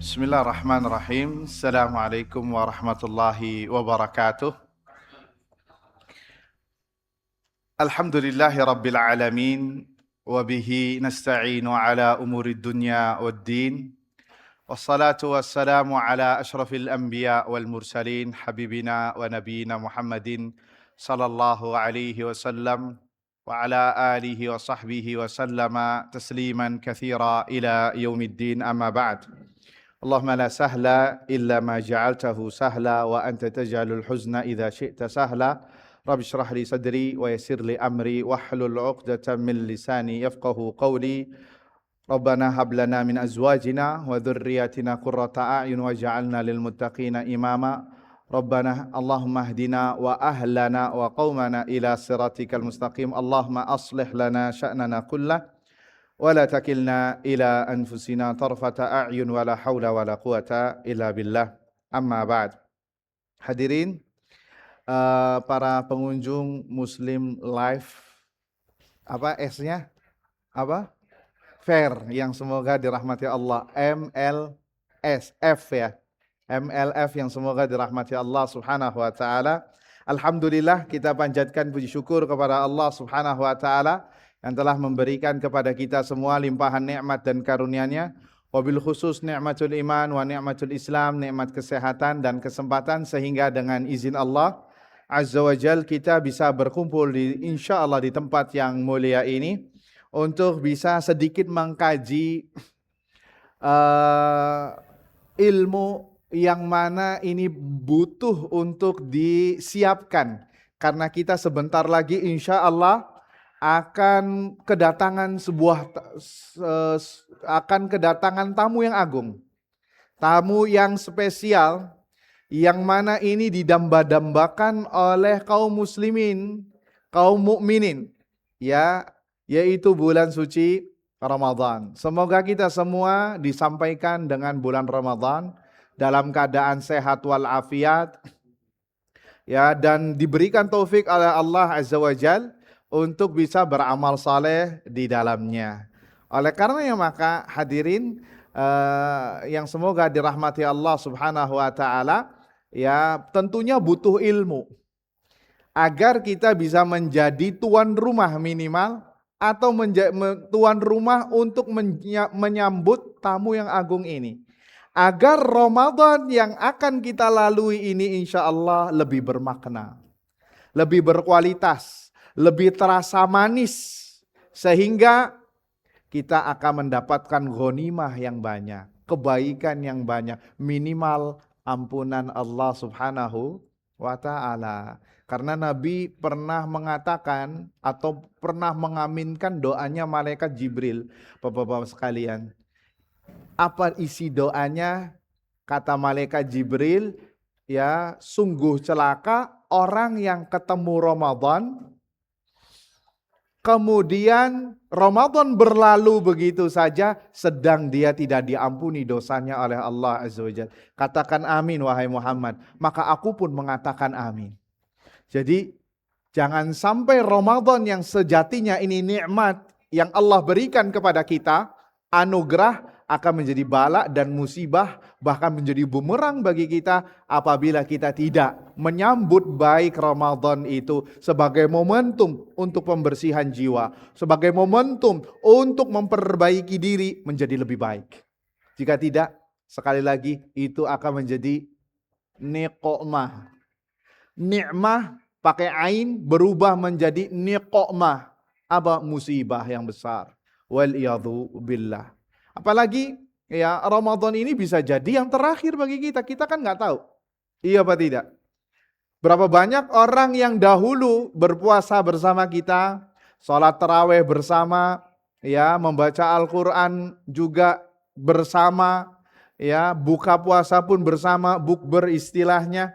Bismillahirrahmanirrahim. Assalamualaikum warahmatullahi wabarakatuh. Alhamdulillahi rabbil alamin. Wabihi nasta'inu ala umuri dunya waddin. Wassalatu wassalamu ala ashrafil anbiya wal mursalin. Habibina wa nabiyina Muhammadin sallallahu alaihi wasallam. Wa ala alihi wa sahbihi wa sallama tasliman kathira ila yaumiddin amma ba'd. Allahumma la sahla illa ma ja'altahu sahla wa anta taj'alul huzna idza syi'ta sahla. Rabbi shrah li sadri wa yassir li amri wahlul 'uqdatam min lisani yafqahu qawli. Rabbana hab lana min azwajina wa dhurriyyatina qurrata a'yun waj'alna lil muttaqina imama. Rabbana Allahumma hdina wa ahlana wa qaumana ila siratikal mustaqim. Allahumma aslih lana sya'nana kullah wala takilna ila anfusina tarfata a'yun wala haula wala quwata illa billah. Amma ba'd. Hadirin para pengunjung Muslim Live, apa S-nya? Apa? Fair yang semoga dirahmati Allah, MLSF ya. MLF yang semoga dirahmati Allah Subhanahu wa taala. Alhamdulillah, kita panjatkan puji syukur kepada Allah Subhanahu wa taala yang telah memberikan kepada kita semua limpahan nikmat dan karunia-Nya, wabil khusus nikmatul iman wa nikmatul Islam, nikmat kesehatan dan kesempatan, sehingga dengan izin Allah Azza wa Jal kita bisa berkumpul insyaallah di tempat yang mulia ini untuk bisa sedikit mengkaji ilmu yang mana ini butuh untuk disiapkan, karena kita sebentar lagi insyaallah akan kedatangan tamu yang agung, tamu yang spesial, yang mana ini didamba-dambakan oleh kaum muslimin, kaum mukminin, ya, yaitu bulan suci Ramadan. Semoga kita semua disampaikan dengan bulan Ramadan dalam keadaan sehat walafiat, ya, dan diberikan taufik oleh Allah Azza wa Jalla untuk bisa beramal saleh di dalamnya. Oleh karenanya maka hadirin yang semoga dirahmati Allah Subhanahu wa taala, ya, tentunya butuh ilmu agar kita bisa menjadi tuan rumah minimal atau tuan rumah untuk menyambut tamu yang agung ini, agar Ramadan yang akan kita lalui ini insyaallah lebih bermakna, lebih berkualitas, lebih terasa manis, sehingga kita akan mendapatkan ghanimah yang banyak, kebaikan yang banyak, minimal ampunan Allah Subhanahu wa ta'ala. Karena Nabi pernah mengatakan atau pernah mengaminkan doanya malaikat Jibril. Bapak-bapak sekalian, apa isi doanya? Kata malaikat Jibril, ya, sungguh celaka orang yang ketemu Ramadan, kemudian Ramadan berlalu begitu saja, sedang dia tidak diampuni dosanya oleh Allah Azza wa Jalla. Katakan amin wahai Muhammad, maka aku pun mengatakan amin. Jadi jangan sampai Ramadan yang sejatinya ini nikmat yang Allah berikan kepada kita, anugerah, akan menjadi bala dan musibah, bahkan menjadi bumerang bagi kita apabila kita tidak menyambut baik Ramadan itu sebagai momentum untuk pembersihan jiwa, sebagai momentum untuk memperbaiki diri menjadi lebih baik. Jika tidak, sekali lagi itu akan menjadi niqmah. Nikmah pakai ain berubah menjadi niqmah, apa musibah yang besar. Wal iyadhu billah. Apalagi ya, Ramadan ini bisa jadi yang terakhir bagi kita. Kita kan nggak tahu. Iya apa tidak? Berapa banyak orang yang dahulu berpuasa bersama kita, sholat taraweh bersama, ya, membaca Al-Quran juga bersama, ya, buka puasa pun bersama, bukber istilahnya,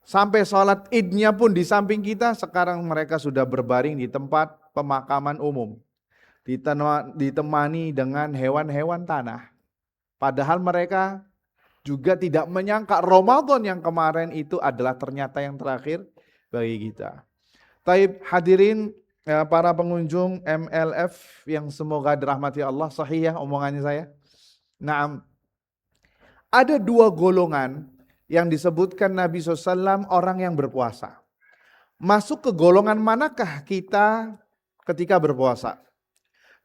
sampai sholat idnya pun di samping kita. Sekarang mereka sudah berbaring di tempat pemakaman umum, ditemani dengan hewan-hewan tanah. Padahal mereka juga tidak menyangka Ramadan yang kemarin itu adalah ternyata yang terakhir bagi kita. Taib hadirin, para pengunjung MLF yang semoga dirahmati Allah. Sahih ya omongannya saya? Naam. Ada dua golongan yang disebutkan Nabi SAW orang yang berpuasa. Masuk ke golongan manakah kita ketika berpuasa?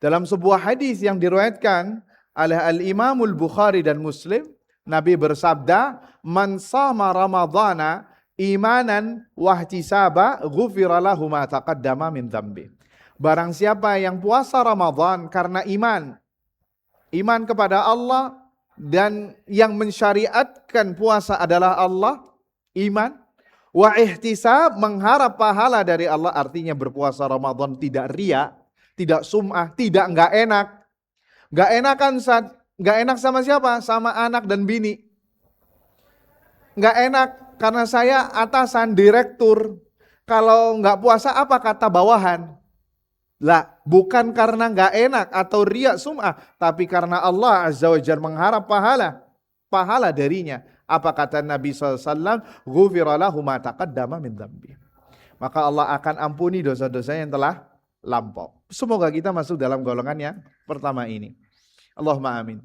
Dalam sebuah hadis yang diriwayatkan oleh Al-Imamul Bukhari dan Muslim, Nabi bersabda, "Man shama Ramadhana imanan wahtisaba ghufira lahu ma taqaddama min dzambi." Barang siapa yang puasa Ramadan karena iman kepada Allah, dan yang mensyariatkan puasa adalah Allah, iman, wa ihtisab, mengharap pahala dari Allah, artinya berpuasa Ramadan tidak riya, tidak sum'ah, tidak enggak enak. Enggak enak sama siapa? Sama anak dan bini. Enggak enak karena saya atasan, direktur. Kalau enggak puasa apa kata bawahan? Lah, bukan karena enggak enak atau riya sum'ah, tapi karena Allah Azza wa Jalla mengharap pahala darinya. Apa kata Nabi SAW? Ghufira lahu ma taqaddama min dzambi. Maka Allah akan ampuni dosa-dosa yang telah lampau. Semoga kita masuk dalam golongan yang pertama ini. Allahumma amin.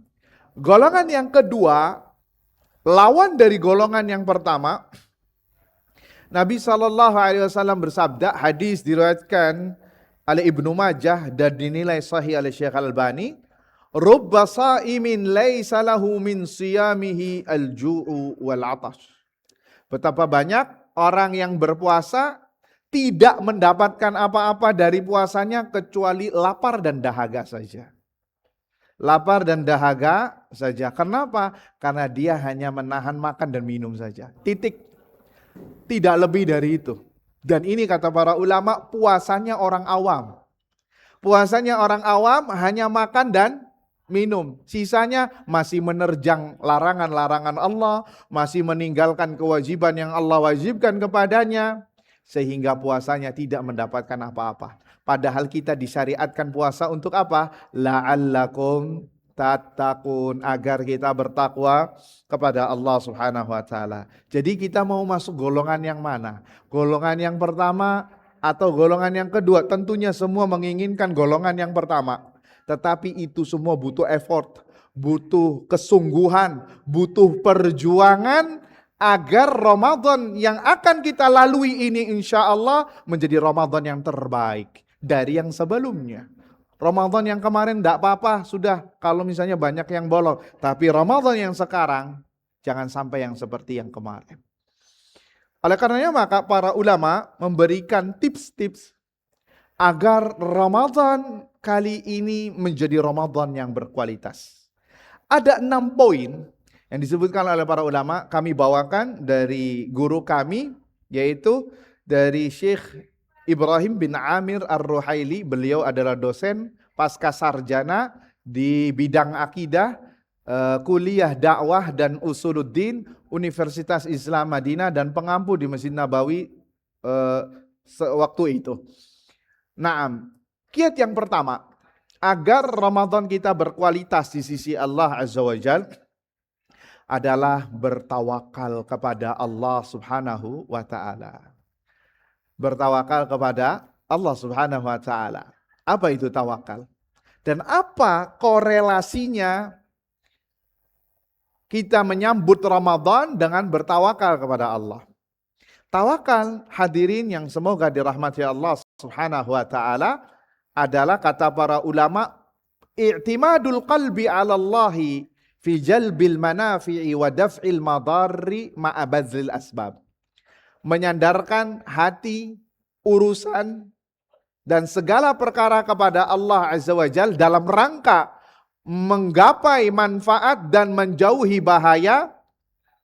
Golongan yang kedua, lawan dari golongan yang pertama, Nabi SAW bersabda, hadis diriwayatkan oleh Ibnu Majah dan dinilai sahih oleh Syekh Al-Albani, rubba sa'imin laisa lahu min siyamihi al-ju'u wal 'atash. Betapa banyak orang yang berpuasa tidak mendapatkan apa-apa dari puasanya kecuali lapar dan dahaga saja. Lapar dan dahaga saja. Kenapa? Karena dia hanya menahan makan dan minum saja. Titik. Tidak lebih dari itu. Dan ini kata para ulama, puasanya orang awam. Puasanya orang awam hanya makan dan minum. Sisanya masih menerjang larangan-larangan Allah, masih meninggalkan kewajiban yang Allah wajibkan kepadanya, sehingga puasanya tidak mendapatkan apa-apa. Padahal kita disyariatkan puasa untuk apa? La'allakum tattaqun, agar kita bertakwa kepada Allah Subhanahu wa taala. Jadi kita mau masuk golongan yang mana? Golongan yang pertama atau golongan yang kedua? Tentunya semua menginginkan golongan yang pertama. Tetapi itu semua butuh effort, butuh kesungguhan, butuh perjuangan agar Ramadan yang akan kita lalui ini insya Allah menjadi Ramadan yang terbaik dari yang sebelumnya. Ramadan yang kemarin tidak apa-apa, sudah kalau misalnya banyak yang bolong. Tapi Ramadan yang sekarang, jangan sampai yang seperti yang kemarin. Oleh karenanya maka para ulama memberikan tips-tips agar Ramadan kali ini menjadi Ramadan yang berkualitas. Ada 6 poin yang disebutkan oleh para ulama, kami bawakan dari guru kami, yaitu dari Syekh Ibrahim bin Amir Ar-Ruhaili. Beliau adalah dosen pasca sarjana di bidang akidah, kuliah dakwah dan usuluddin Universitas Islam Madinah dan pengampu di Masjid Nabawi waktu itu. Naam, kiat yang pertama agar Ramadan kita berkualitas di sisi Allah Azza wa Jalla adalah bertawakal kepada Allah Subhanahu wa taala. Bertawakal kepada Allah Subhanahu wa taala. Apa itu tawakal? Dan apa korelasinya kita menyambut Ramadan dengan bertawakal kepada Allah? Tawakal, hadirin yang semoga dirahmati Allah Subhanahu wa taala, adalah kata para ulama, i'timadul qalbi 'ala Allahi fi jalbil manafi'i wa daf'il madarri ma'a bazlil asbab. Menyandarkan hati, urusan, dan segala perkara kepada Allah Azza wa Jalla dalam rangka menggapai manfaat dan menjauhi bahaya,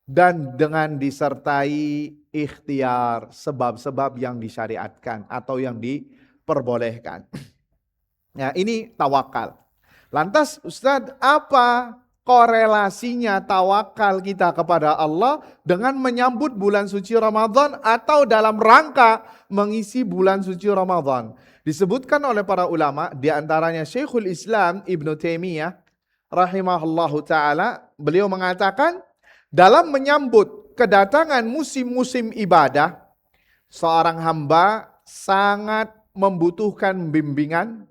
dan dengan disertai ikhtiar, sebab-sebab yang disyariatkan atau yang diperbolehkan. Nah, ini tawakal. Lantas Ustadz, apa korelasinya tawakal kita kepada Allah dengan menyambut bulan suci Ramadan atau dalam rangka mengisi bulan suci Ramadan? Disebutkan oleh para ulama, di antaranya Syekhul Islam Ibnu Taimiyah rahimahullahu taala, beliau mengatakan dalam menyambut kedatangan musim-musim ibadah, seorang hamba sangat membutuhkan bimbingan,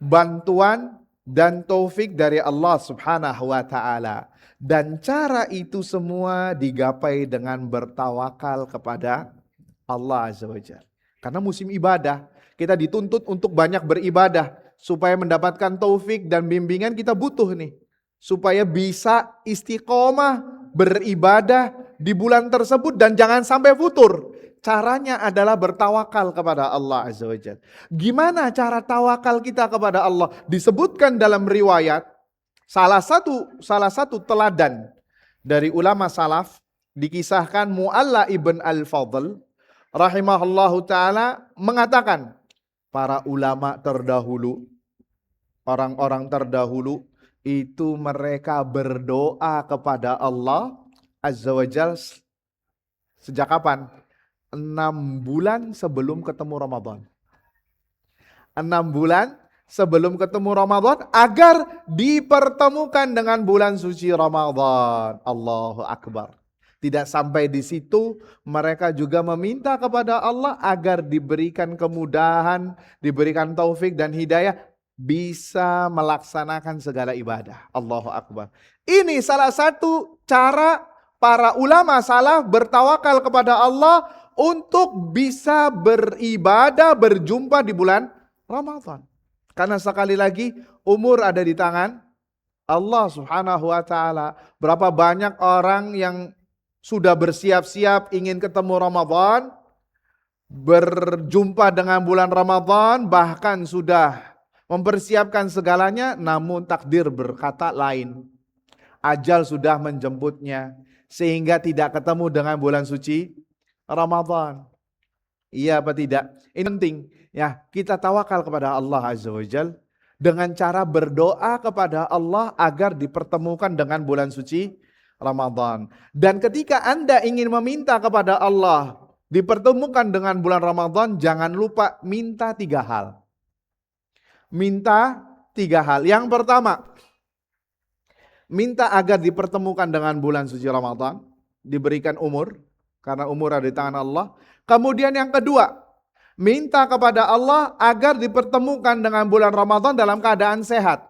bantuan, dan taufik dari Allah Subhanahu wa taala. Dan cara itu semua digapai dengan bertawakal kepada Allah Azza wa Jalla. Karena musim ibadah, kita dituntut untuk banyak beribadah supaya mendapatkan taufik dan bimbingan. Kita butuh nih supaya bisa istiqomah beribadah di bulan tersebut dan jangan sampai futur. Caranya adalah bertawakal kepada Allah Azza wa Jalla. Gimana cara tawakal kita kepada Allah? Disebutkan dalam riwayat salah satu teladan dari ulama salaf, dikisahkan Mu'alla ibn al-Fadl rahimahullahu ta'ala mengatakan, para ulama terdahulu, orang-orang terdahulu itu mereka berdoa kepada Allah Azza wa Jalla sejak kapan? 6 bulan sebelum ketemu Ramadan. 6 bulan sebelum ketemu Ramadan agar dipertemukan dengan bulan suci Ramadan. Allahu Akbar. Tidak sampai di situ, mereka juga meminta kepada Allah agar diberikan kemudahan, diberikan taufik dan hidayah, bisa melaksanakan segala ibadah. Allahu Akbar. Ini salah satu cara para ulama salaf bertawakal kepada Allah untuk bisa beribadah, berjumpa di bulan Ramadan. Karena sekali lagi umur ada di tangan Allah Subhanahu wa taala. Berapa banyak orang yang sudah bersiap-siap ingin ketemu Ramadan, berjumpa dengan bulan Ramadan, bahkan sudah mempersiapkan segalanya, namun takdir berkata lain. Ajal sudah menjemputnya sehingga tidak ketemu dengan bulan suci Ramadan. Iya apa tidak? Ini penting ya, kita tawakal kepada Allah Azza wa Jalla dengan cara berdoa kepada Allah agar dipertemukan dengan bulan suci Ramadan. Dan ketika Anda ingin meminta kepada Allah dipertemukan dengan bulan Ramadan, jangan lupa minta 3 hal. Minta 3 hal. Yang pertama, minta agar dipertemukan dengan bulan suci Ramadan, diberikan umur, karena umur ada di tangan Allah. Kemudian yang kedua, minta kepada Allah agar dipertemukan dengan bulan Ramadan dalam keadaan sehat.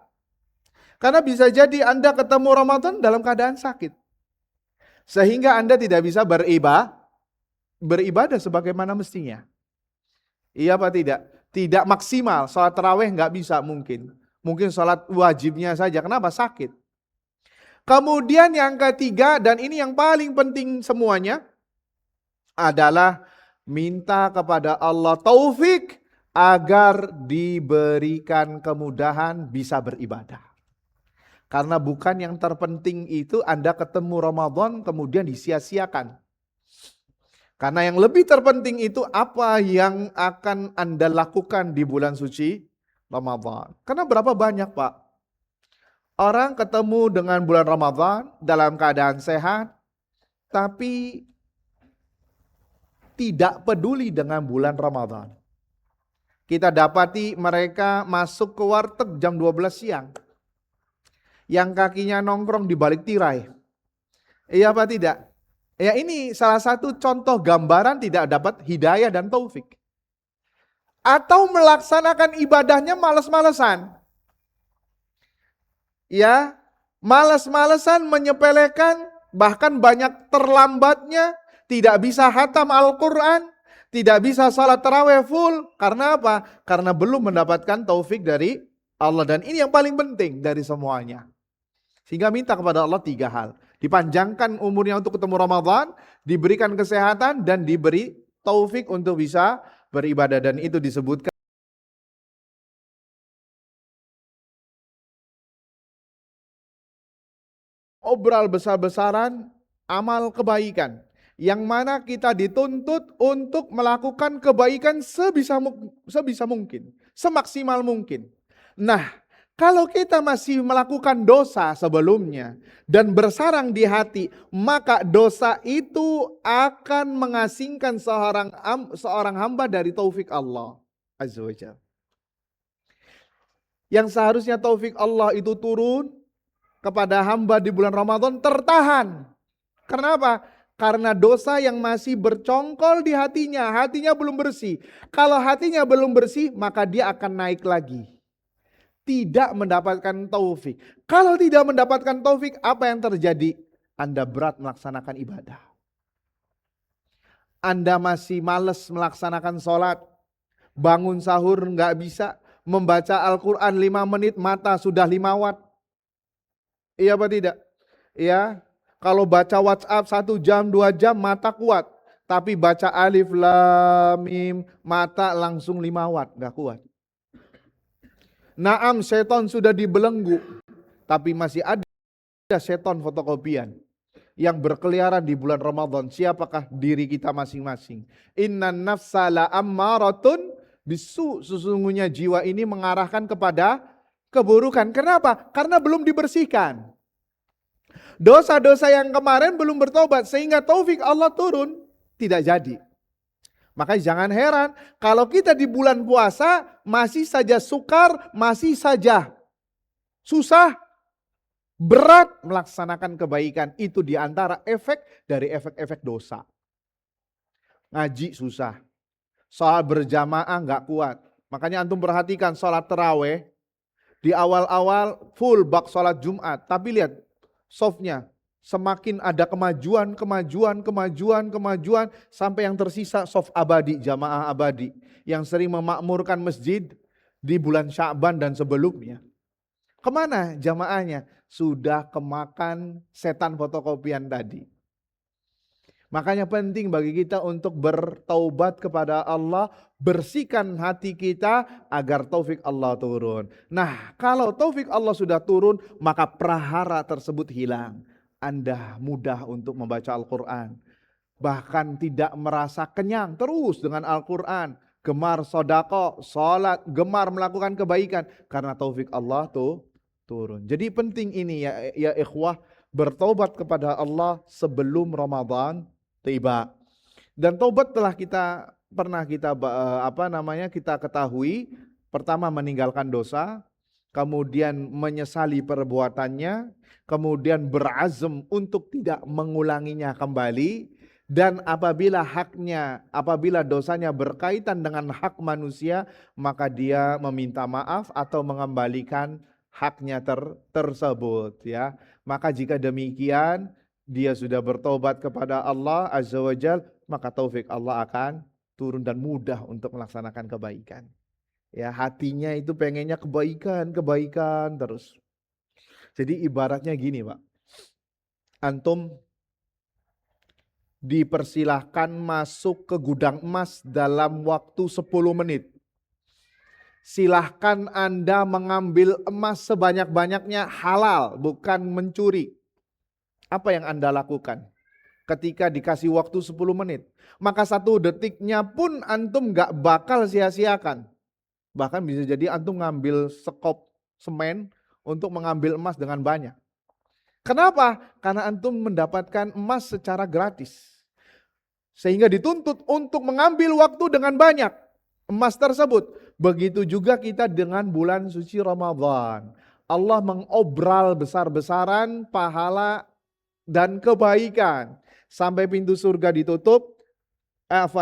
Karena bisa jadi Anda ketemu Ramadan dalam keadaan sakit. Sehingga Anda tidak bisa beribadah sebagaimana mestinya. Iya apa tidak? Tidak maksimal, sholat tarawih nggak bisa mungkin. Mungkin sholat wajibnya saja, kenapa? Sakit. Kemudian yang ketiga, dan ini yang paling penting semuanya, adalah minta kepada Allah taufik agar diberikan kemudahan bisa beribadah. Karena bukan yang terpenting itu Anda ketemu Ramadan kemudian disia-siakan. Karena yang lebih terpenting itu apa yang akan Anda lakukan di bulan suci Ramadan. Karena berapa banyak Pak orang ketemu dengan bulan Ramadan dalam keadaan sehat, tapi tidak peduli dengan bulan Ramadan. Kita dapati mereka masuk ke warteg jam 12 siang. Yang kakinya nongkrong di balik tirai. Iya apa tidak? Ya ini salah satu contoh gambaran tidak dapat hidayah dan taufik. Atau melaksanakan ibadahnya malas-malesan. Ya, malas-malesan, menyepelekan, bahkan banyak terlambatnya. Tidak bisa hatam Al-Quran, tidak bisa salat tarawih full. Karena apa? Karena belum mendapatkan taufik dari Allah. Dan ini yang paling penting dari semuanya. Sehingga minta kepada Allah 3 hal. Dipanjangkan umurnya untuk ketemu Ramadan, diberikan kesehatan, dan diberi taufik untuk bisa beribadah. Dan itu disebutkan obral besar-besaran amal kebaikan. Yang mana kita dituntut untuk melakukan kebaikan sebisa mungkin, semaksimal mungkin. Nah, kalau kita masih melakukan dosa sebelumnya dan bersarang di hati, maka dosa itu akan mengasingkan seorang hamba dari taufik Allah Azza wa Jalla. Yang seharusnya taufik Allah itu turun kepada hamba di bulan Ramadan tertahan. Kenapa? Karena dosa yang masih bercongkol di hatinya belum bersih. Kalau hatinya belum bersih, maka dia akan naik lagi. tidak mendapatkan taufik. Kalau tidak mendapatkan taufik, apa yang terjadi? Anda berat melaksanakan ibadah. Anda masih malas melaksanakan sholat, bangun sahur nggak bisa, membaca Al-Quran 5 menit, mata sudah 5 watt. Iya apa tidak? Ya, kalau baca WhatsApp 1 jam, 2 jam, mata kuat. Tapi baca alif, lam, mim, mata langsung 5 watt, nggak kuat. Naam, setan sudah dibelenggu, tapi masih ada setan fotokopian yang berkeliaran di bulan Ramadan. Siapakah? Diri kita masing-masing. Innan nafsa la ammaratun bisu. Sesungguhnya jiwa ini mengarahkan kepada keburukan. Kenapa? Karena belum dibersihkan. Dosa-dosa yang kemarin belum bertobat, sehingga taufik Allah turun. Tidak jadi. Makanya jangan heran kalau kita di bulan puasa masih saja sukar, masih saja susah, berat melaksanakan kebaikan. Itu diantara efek dari efek-efek dosa. Ngaji susah, sholat berjamaah gak kuat. Makanya antum perhatikan sholat taraweh, di awal-awal full bak sholat Jumat. Tapi lihat softnya, semakin ada kemajuan, sampai yang tersisa soft abadi, jamaah abadi. Yang sering memakmurkan masjid di bulan Sya'ban dan sebelumnya. Kemana jamaahnya? Sudah kemakan setan fotokopian tadi. Makanya penting bagi kita untuk bertaubat kepada Allah, bersihkan hati kita agar taufik Allah turun. Nah, kalau taufik Allah sudah turun, maka prahara tersebut hilang. Anda mudah untuk membaca Al-Quran. Bahkan tidak merasa kenyang terus dengan Al-Quran. Gemar sodako, sholat, gemar melakukan kebaikan. Karena taufik Allah tuh turun. Jadi penting ini ya ikhwah, bertaubat kepada Allah sebelum Ramadan tiba. Dan taubat telah kita ketahui, pertama meninggalkan dosa, kemudian menyesali perbuatannya, kemudian berazam untuk tidak mengulanginya kembali, dan apabila dosanya berkaitan dengan hak manusia, maka dia meminta maaf atau mengembalikan haknya tersebut, ya. Maka jika demikian dia sudah bertobat kepada Allah Azza wa Jal, maka taufik Allah akan turun dan mudah untuk melaksanakan kebaikan. Ya, hatinya itu pengennya kebaikan terus. Jadi ibaratnya gini, Pak. Antum dipersilahkan masuk ke gudang emas dalam waktu 10 menit. Silahkan Anda mengambil emas sebanyak-banyaknya, halal, bukan mencuri. Apa yang Anda lakukan ketika dikasih waktu 10 menit? Maka 1 detiknya pun antum gak bakal sia-siakan. Bahkan bisa jadi antum ngambil sekop semen untuk mengambil emas dengan banyak. Kenapa? Karena antum mendapatkan emas secara gratis. Sehingga dituntut untuk mengambil waktu dengan banyak emas tersebut. Begitu juga kita dengan bulan suci Ramadan. Allah mengobral besar-besaran pahala dan kebaikan. Sampai pintu surga ditutup,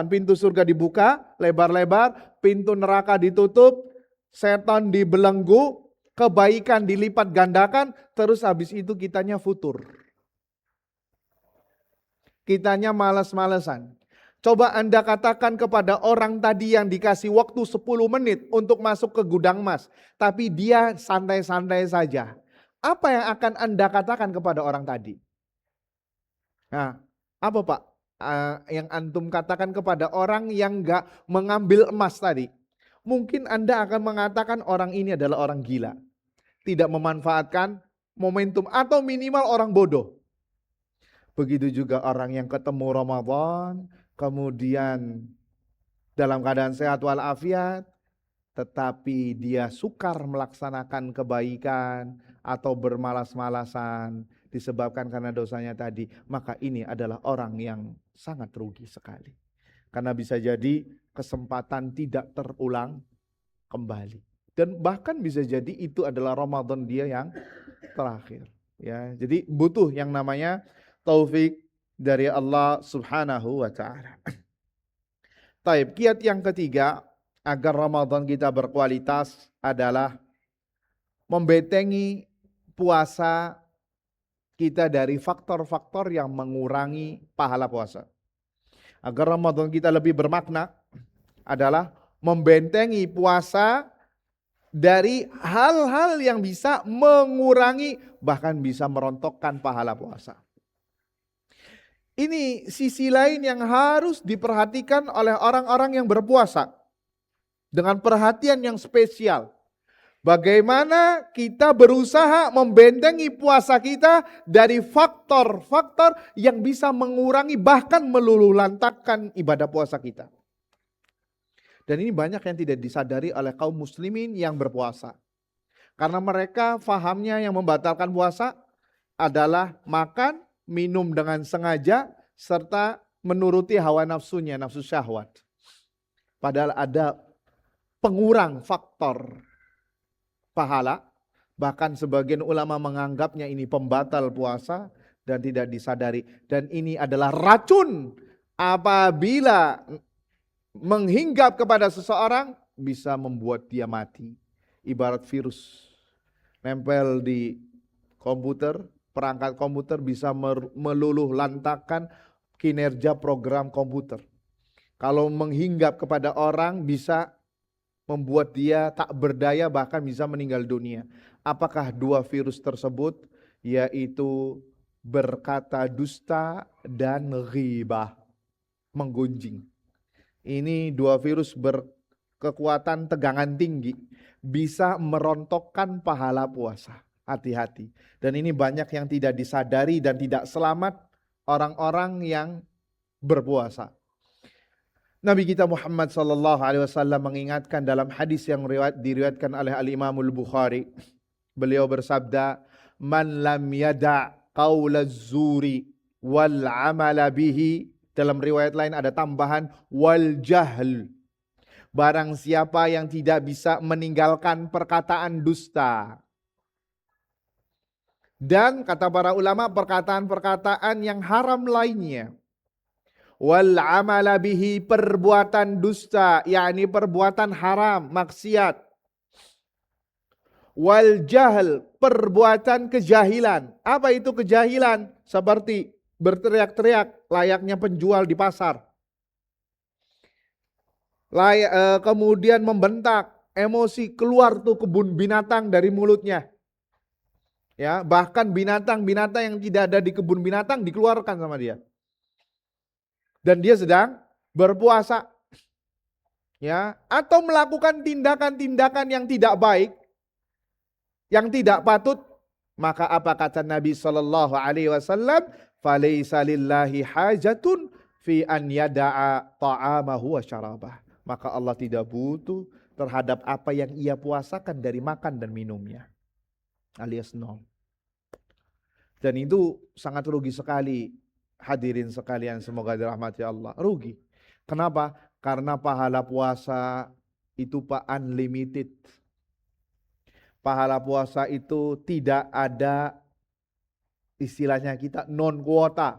pintu surga dibuka lebar-lebar, pintu neraka ditutup, setan dibelenggu, kebaikan dilipat gandakan, terus habis itu kitanya futur. Kitanya malas-malesan. Coba Anda katakan kepada orang tadi yang dikasih waktu 10 menit untuk masuk ke gudang emas, tapi dia santai-santai saja. Apa yang akan Anda katakan kepada orang tadi? Nah, apa Pak? Yang antum katakan kepada orang yang gak mengambil emas tadi. Mungkin Anda akan mengatakan orang ini adalah orang gila. Tidak memanfaatkan momentum atau minimal orang bodoh. Begitu juga orang yang ketemu Ramadan, kemudian dalam keadaan sehat walafiat, tetapi dia sukar melaksanakan kebaikan atau bermalas-malasan disebabkan karena dosanya tadi, maka ini adalah orang yang sangat rugi sekali. Karena bisa jadi kesempatan tidak terulang kembali. Dan bahkan bisa jadi itu adalah Ramadan dia yang terakhir. Ya, jadi butuh yang namanya taufik dari Allah Subhanahu wa Ta'ala. Taib, kiat yang ketiga agar Ramadan kita berkualitas adalah membentengi puasa kita dari faktor-faktor yang mengurangi pahala puasa. Agar Ramadan kita lebih bermakna adalah membentengi puasa dari hal-hal yang bisa mengurangi bahkan bisa merontokkan pahala puasa. Ini sisi lain yang harus diperhatikan oleh orang-orang yang berpuasa dengan perhatian yang spesial. Bagaimana kita berusaha membentengi puasa kita dari faktor-faktor yang bisa mengurangi bahkan meluluhlantakkan ibadah puasa kita. Dan ini banyak yang tidak disadari oleh kaum muslimin yang berpuasa. Karena mereka fahamnya yang membatalkan puasa adalah makan, minum dengan sengaja, serta menuruti hawa nafsunya, nafsu syahwat. Padahal ada pengurang faktor pahala, bahkan sebagian ulama menganggapnya ini pembatal puasa dan tidak disadari. Dan ini adalah racun apabila menghinggap kepada seseorang bisa membuat dia mati. Ibarat virus nempel di komputer, perangkat komputer bisa meluluh lantakan kinerja program komputer. Kalau menghinggap kepada orang bisa membuat dia tak berdaya bahkan bisa meninggal dunia. Apakah dua virus tersebut? Yaitu berkata dusta dan ghibah, menggunjing. Ini dua virus berkekuatan tegangan tinggi, bisa merontokkan pahala puasa. Hati-hati. Dan ini banyak yang tidak disadari dan tidak selamat orang-orang yang berpuasa. Nabi kita Muhammad SAW mengingatkan dalam hadis yang diriwayatkan oleh Al-Imamul Bukhari. Beliau bersabda, "Man lam yada' qaulaz zuri wal amala bihi." Dalam riwayat lain ada tambahan wal jahl. Barang siapa yang tidak bisa meninggalkan perkataan dusta. Dan kata para ulama perkataan-perkataan yang haram lainnya. Wal amala bihi, perbuatan dusta, yakni perbuatan haram, maksiat. Wal jahl, perbuatan kejahilan. Apa itu kejahilan? Seperti berteriak-teriak layaknya penjual di pasar. Kemudian membentak, emosi, keluar tuh kebun binatang dari mulutnya. Ya, bahkan binatang-binatang yang tidak ada di kebun binatang dikeluarkan sama dia. Dan dia sedang berpuasa. Ya, atau melakukan tindakan-tindakan yang tidak baik, yang tidak patut, maka apa kata Nabi sallallahu alaihi wasallam? Falaisa lillahi hajatun fi an yada'a ta'amahu wa syarabah. Maka Allah tidak butuh terhadap apa yang ia puasakan dari makan dan minumnya. Alias nol. Dan itu sangat rugi sekali. Hadirin sekalian, semoga dirahmati Allah. Rugi. Kenapa? Karena pahala puasa itu Pak unlimited. Pahala puasa itu tidak ada istilahnya kita non kuota.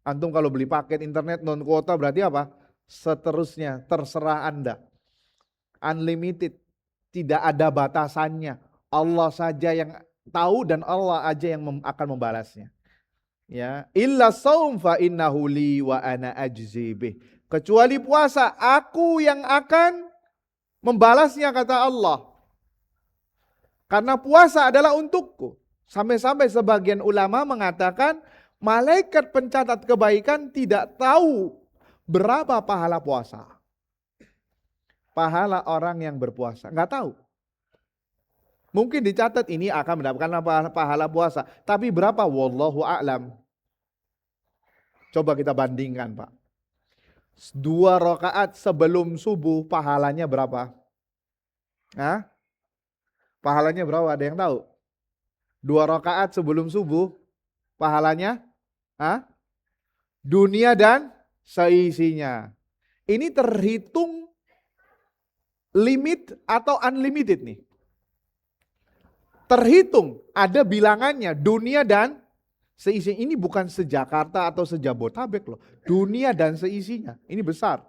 Antum kalau beli paket internet non kuota berarti apa? Seterusnya, terserah Anda. Unlimited. Tidak ada batasannya. Allah saja yang tahu dan Allah aja yang akan membalasnya. Ya, illa saum fa innahu li wa ana ajzi bih. Kecuali puasa, aku yang akan membalasnya kata Allah. Karena puasa adalah untukku. Sampai-sampai sebagian ulama mengatakan malaikat pencatat kebaikan tidak tahu berapa pahala puasa. Pahala orang yang berpuasa, enggak tahu. Mungkin dicatat ini akan mendapatkan pahala puasa. Tapi berapa? Wallahu a'lam. Coba kita bandingkan Pak. 2 rakaat sebelum subuh pahalanya berapa? Hah? Pahalanya berapa? Ada yang tahu? 2 rakaat sebelum subuh pahalanya? Hah? Dunia dan seisinya. Ini terhitung limit atau unlimited nih. Terhitung, ada bilangannya dunia dan seisinya. Ini bukan se-Jakarta atau se-Jabotabek loh. Dunia dan seisinya, ini besar.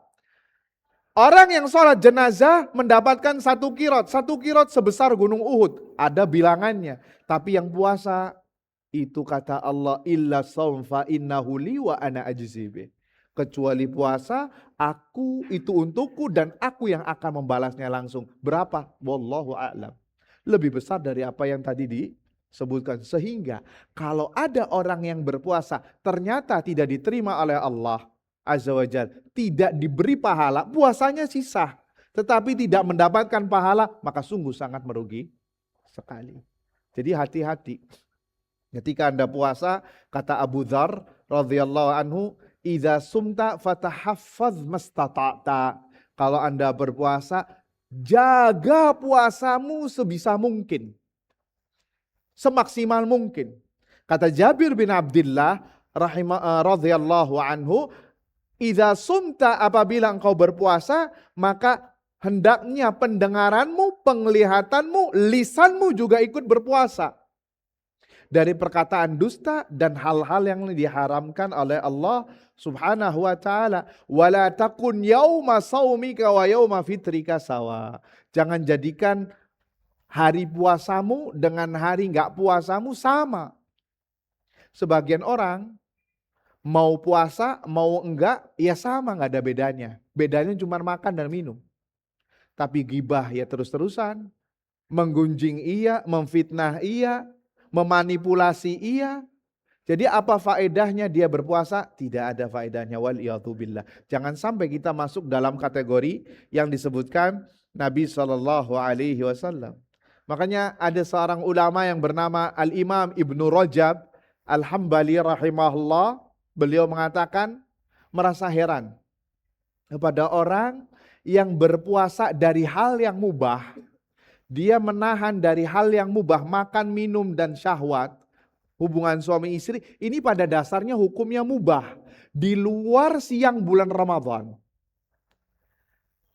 Orang yang sholat jenazah mendapatkan 1 qirot. 1 qirot sebesar gunung Uhud. Ada bilangannya. Tapi yang puasa, itu kata Allah, illa shaum fa innahu li wa ana ajzi bih. Kecuali puasa, aku itu untukku dan aku yang akan membalasnya langsung. Berapa? Wallahu a'lam. Lebih besar dari apa yang tadi disebutkan. Sehingga kalau ada orang yang berpuasa ternyata tidak diterima oleh Allah Azza wa Jalla, tidak diberi pahala, puasanya sisa, tetapi tidak mendapatkan pahala, maka sungguh sangat merugi sekali. Jadi hati-hati. Ketika Anda puasa, kata Abu Dzar radhiyallahu anhu, idza sumta fatahaffaz mastata'ta. Kalau Anda berpuasa, jaga puasamu sebisa mungkin. Semaksimal mungkin. Kata Jabir bin Abdullah radhiyallahu anhu, idza sumta, apabila engkau berpuasa, maka hendaknya pendengaranmu, penglihatanmu, lisanmu juga ikut berpuasa. Dari perkataan dusta dan hal-hal yang diharamkan oleh Allah Subhanahu wa ta'ala. Wala takun yauma saumika wa yauma fitrika sawa. Jangan jadikan hari puasamu dengan hari enggak puasamu sama. Sebagian orang mau puasa, mau enggak, ya sama, enggak ada bedanya. Bedanya cuma makan dan minum. Tapi gibah ya terus-terusan, menggunjing iya, memfitnah iya, memanipulasi iya. Jadi apa faedahnya dia berpuasa? Tidak ada faedahnya, waliyadzubillah. Jangan sampai kita masuk dalam kategori yang disebutkan Nabi SAW. Makanya ada seorang ulama yang bernama Al-Imam Ibnu Rajab Al-Hambali rahimahullah. Beliau mengatakan merasa heran kepada orang yang berpuasa dari hal yang mubah. Dia menahan dari hal yang mubah, makan, minum, dan syahwat. Hubungan suami istri, ini pada dasarnya hukumnya mubah. Di luar siang bulan Ramadan.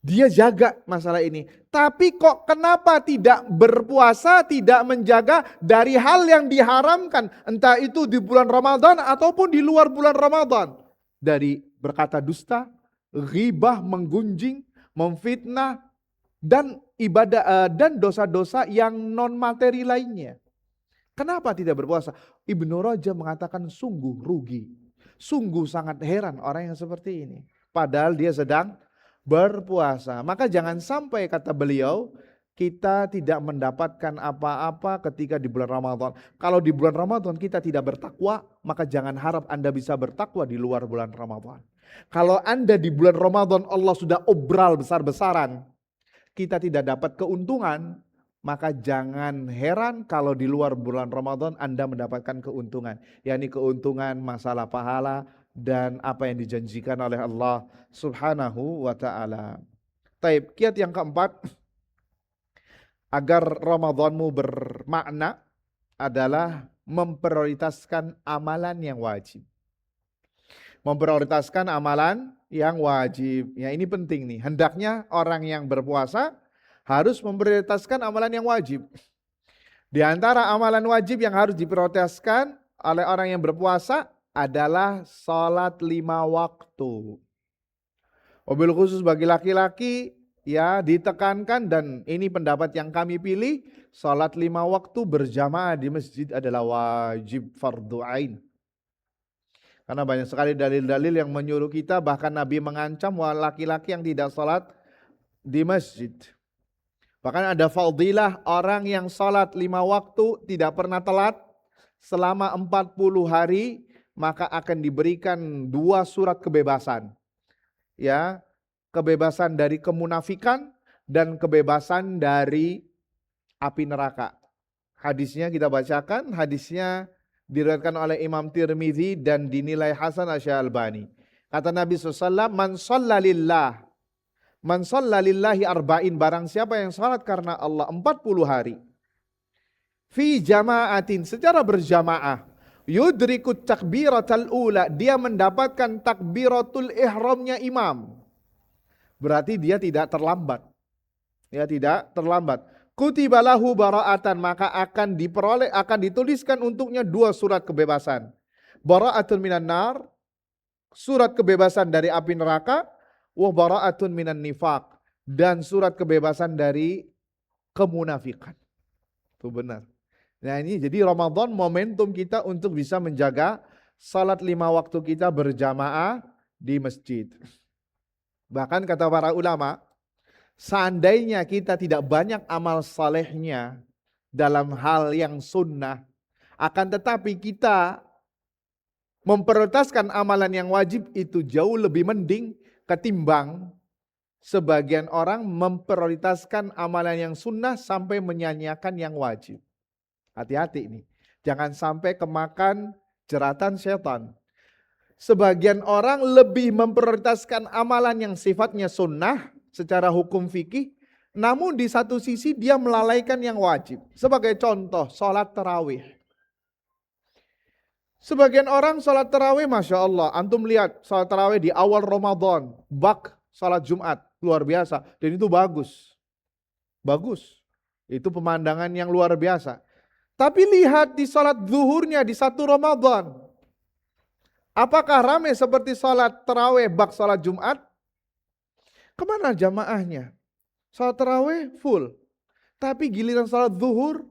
Dia jaga masalah ini. Tapi kok kenapa tidak berpuasa, tidak menjaga dari hal yang diharamkan. Entah itu di bulan Ramadan ataupun di luar bulan Ramadan. Dari berkata dusta, ghibah, menggunjing, memfitnah, dan ibadah dan dosa-dosa yang non materi lainnya. Kenapa tidak berpuasa? Ibnu Rajab mengatakan sungguh rugi. Sungguh sangat heran orang yang seperti ini. Padahal dia sedang berpuasa. Maka jangan sampai, kata beliau, kita tidak mendapatkan apa-apa ketika di bulan Ramadan. Kalau di bulan Ramadan kita tidak bertakwa, maka jangan harap Anda bisa bertakwa di luar bulan Ramadan. Kalau Anda di bulan Ramadan Allah sudah obral besar-besaran, kita tidak dapat keuntungan, maka jangan heran kalau di luar bulan Ramadan Anda mendapatkan keuntungan. Yakni keuntungan masalah pahala dan apa yang dijanjikan oleh Allah Subhanahu wa ta'ala. Taib, kiat yang keempat, agar Ramadanmu bermakna adalah memprioritaskan amalan yang wajib. Memprioritaskan amalan yang wajib. Ya, ini penting nih. Hendaknya orang yang berpuasa harus memprioritaskan amalan yang wajib. Di antara amalan wajib yang harus diprioritaskan oleh orang yang berpuasa adalah sholat 5 waktu. Mobil khusus bagi laki-laki ya ditekankan, dan ini pendapat yang kami pilih, sholat 5 waktu berjamaah di masjid adalah wajib fardu ain. Karena banyak sekali dalil-dalil yang menyuruh kita, bahkan Nabi mengancam laki-laki yang tidak sholat di masjid. Bahkan ada fadilah orang yang sholat 5 waktu tidak pernah telat selama 40 hari, maka akan diberikan 2 surat kebebasan. Ya, kebebasan dari kemunafikan dan kebebasan dari api neraka. Hadisnya kita bacakan, hadisnya diriwayatkan oleh Imam Tirmidzi dan dinilai hasan Asy-Syalbani. Kata Nabi SAW, man shalla lillahi arba'in, barang siapa yang salat karena Allah 40 hari. Fi jama'atin, secara berjamaah. Yudrikut takbiratul ula, dia mendapatkan takbiratul ihramnya imam. Berarti dia tidak terlambat. Ya, tidak terlambat. Kutiba lahu bara'atan, maka akan diperoleh, akan dituliskan untuknya 2 surat kebebasan. Bara'atun minan nar, surat kebebasan dari api neraka, wa bara'atun minan nifaq, dan surat kebebasan dari kemunafikan. Itu benar. Nah ini jadi Ramadan momentum kita untuk bisa menjaga salat 5 waktu kita berjamaah di masjid. Bahkan kata para ulama, seandainya kita tidak banyak amal salehnya dalam hal yang sunnah, akan tetapi kita memprioritaskan amalan yang wajib, itu jauh lebih mending ketimbang sebagian orang memprioritaskan amalan yang sunnah sampai menyanyiakan yang wajib. Hati-hati ini, jangan sampai kemakan jeratan setan. Sebagian orang lebih memprioritaskan amalan yang sifatnya sunnah secara hukum fikih, namun di satu sisi dia melalaikan yang wajib. Sebagai contoh, sholat tarawih. Sebagian orang sholat tarawih, Masya Allah, antum lihat sholat tarawih di awal Ramadan, bak sholat Jumat, luar biasa. Dan itu bagus. Bagus. Itu pemandangan yang luar biasa. Tapi lihat di sholat zuhurnya di 1 Ramadan. Apakah ramai seperti sholat tarawih bak sholat Jumat? Kemana jamaahnya? Sholat tarawih full. Tapi giliran sholat zuhur,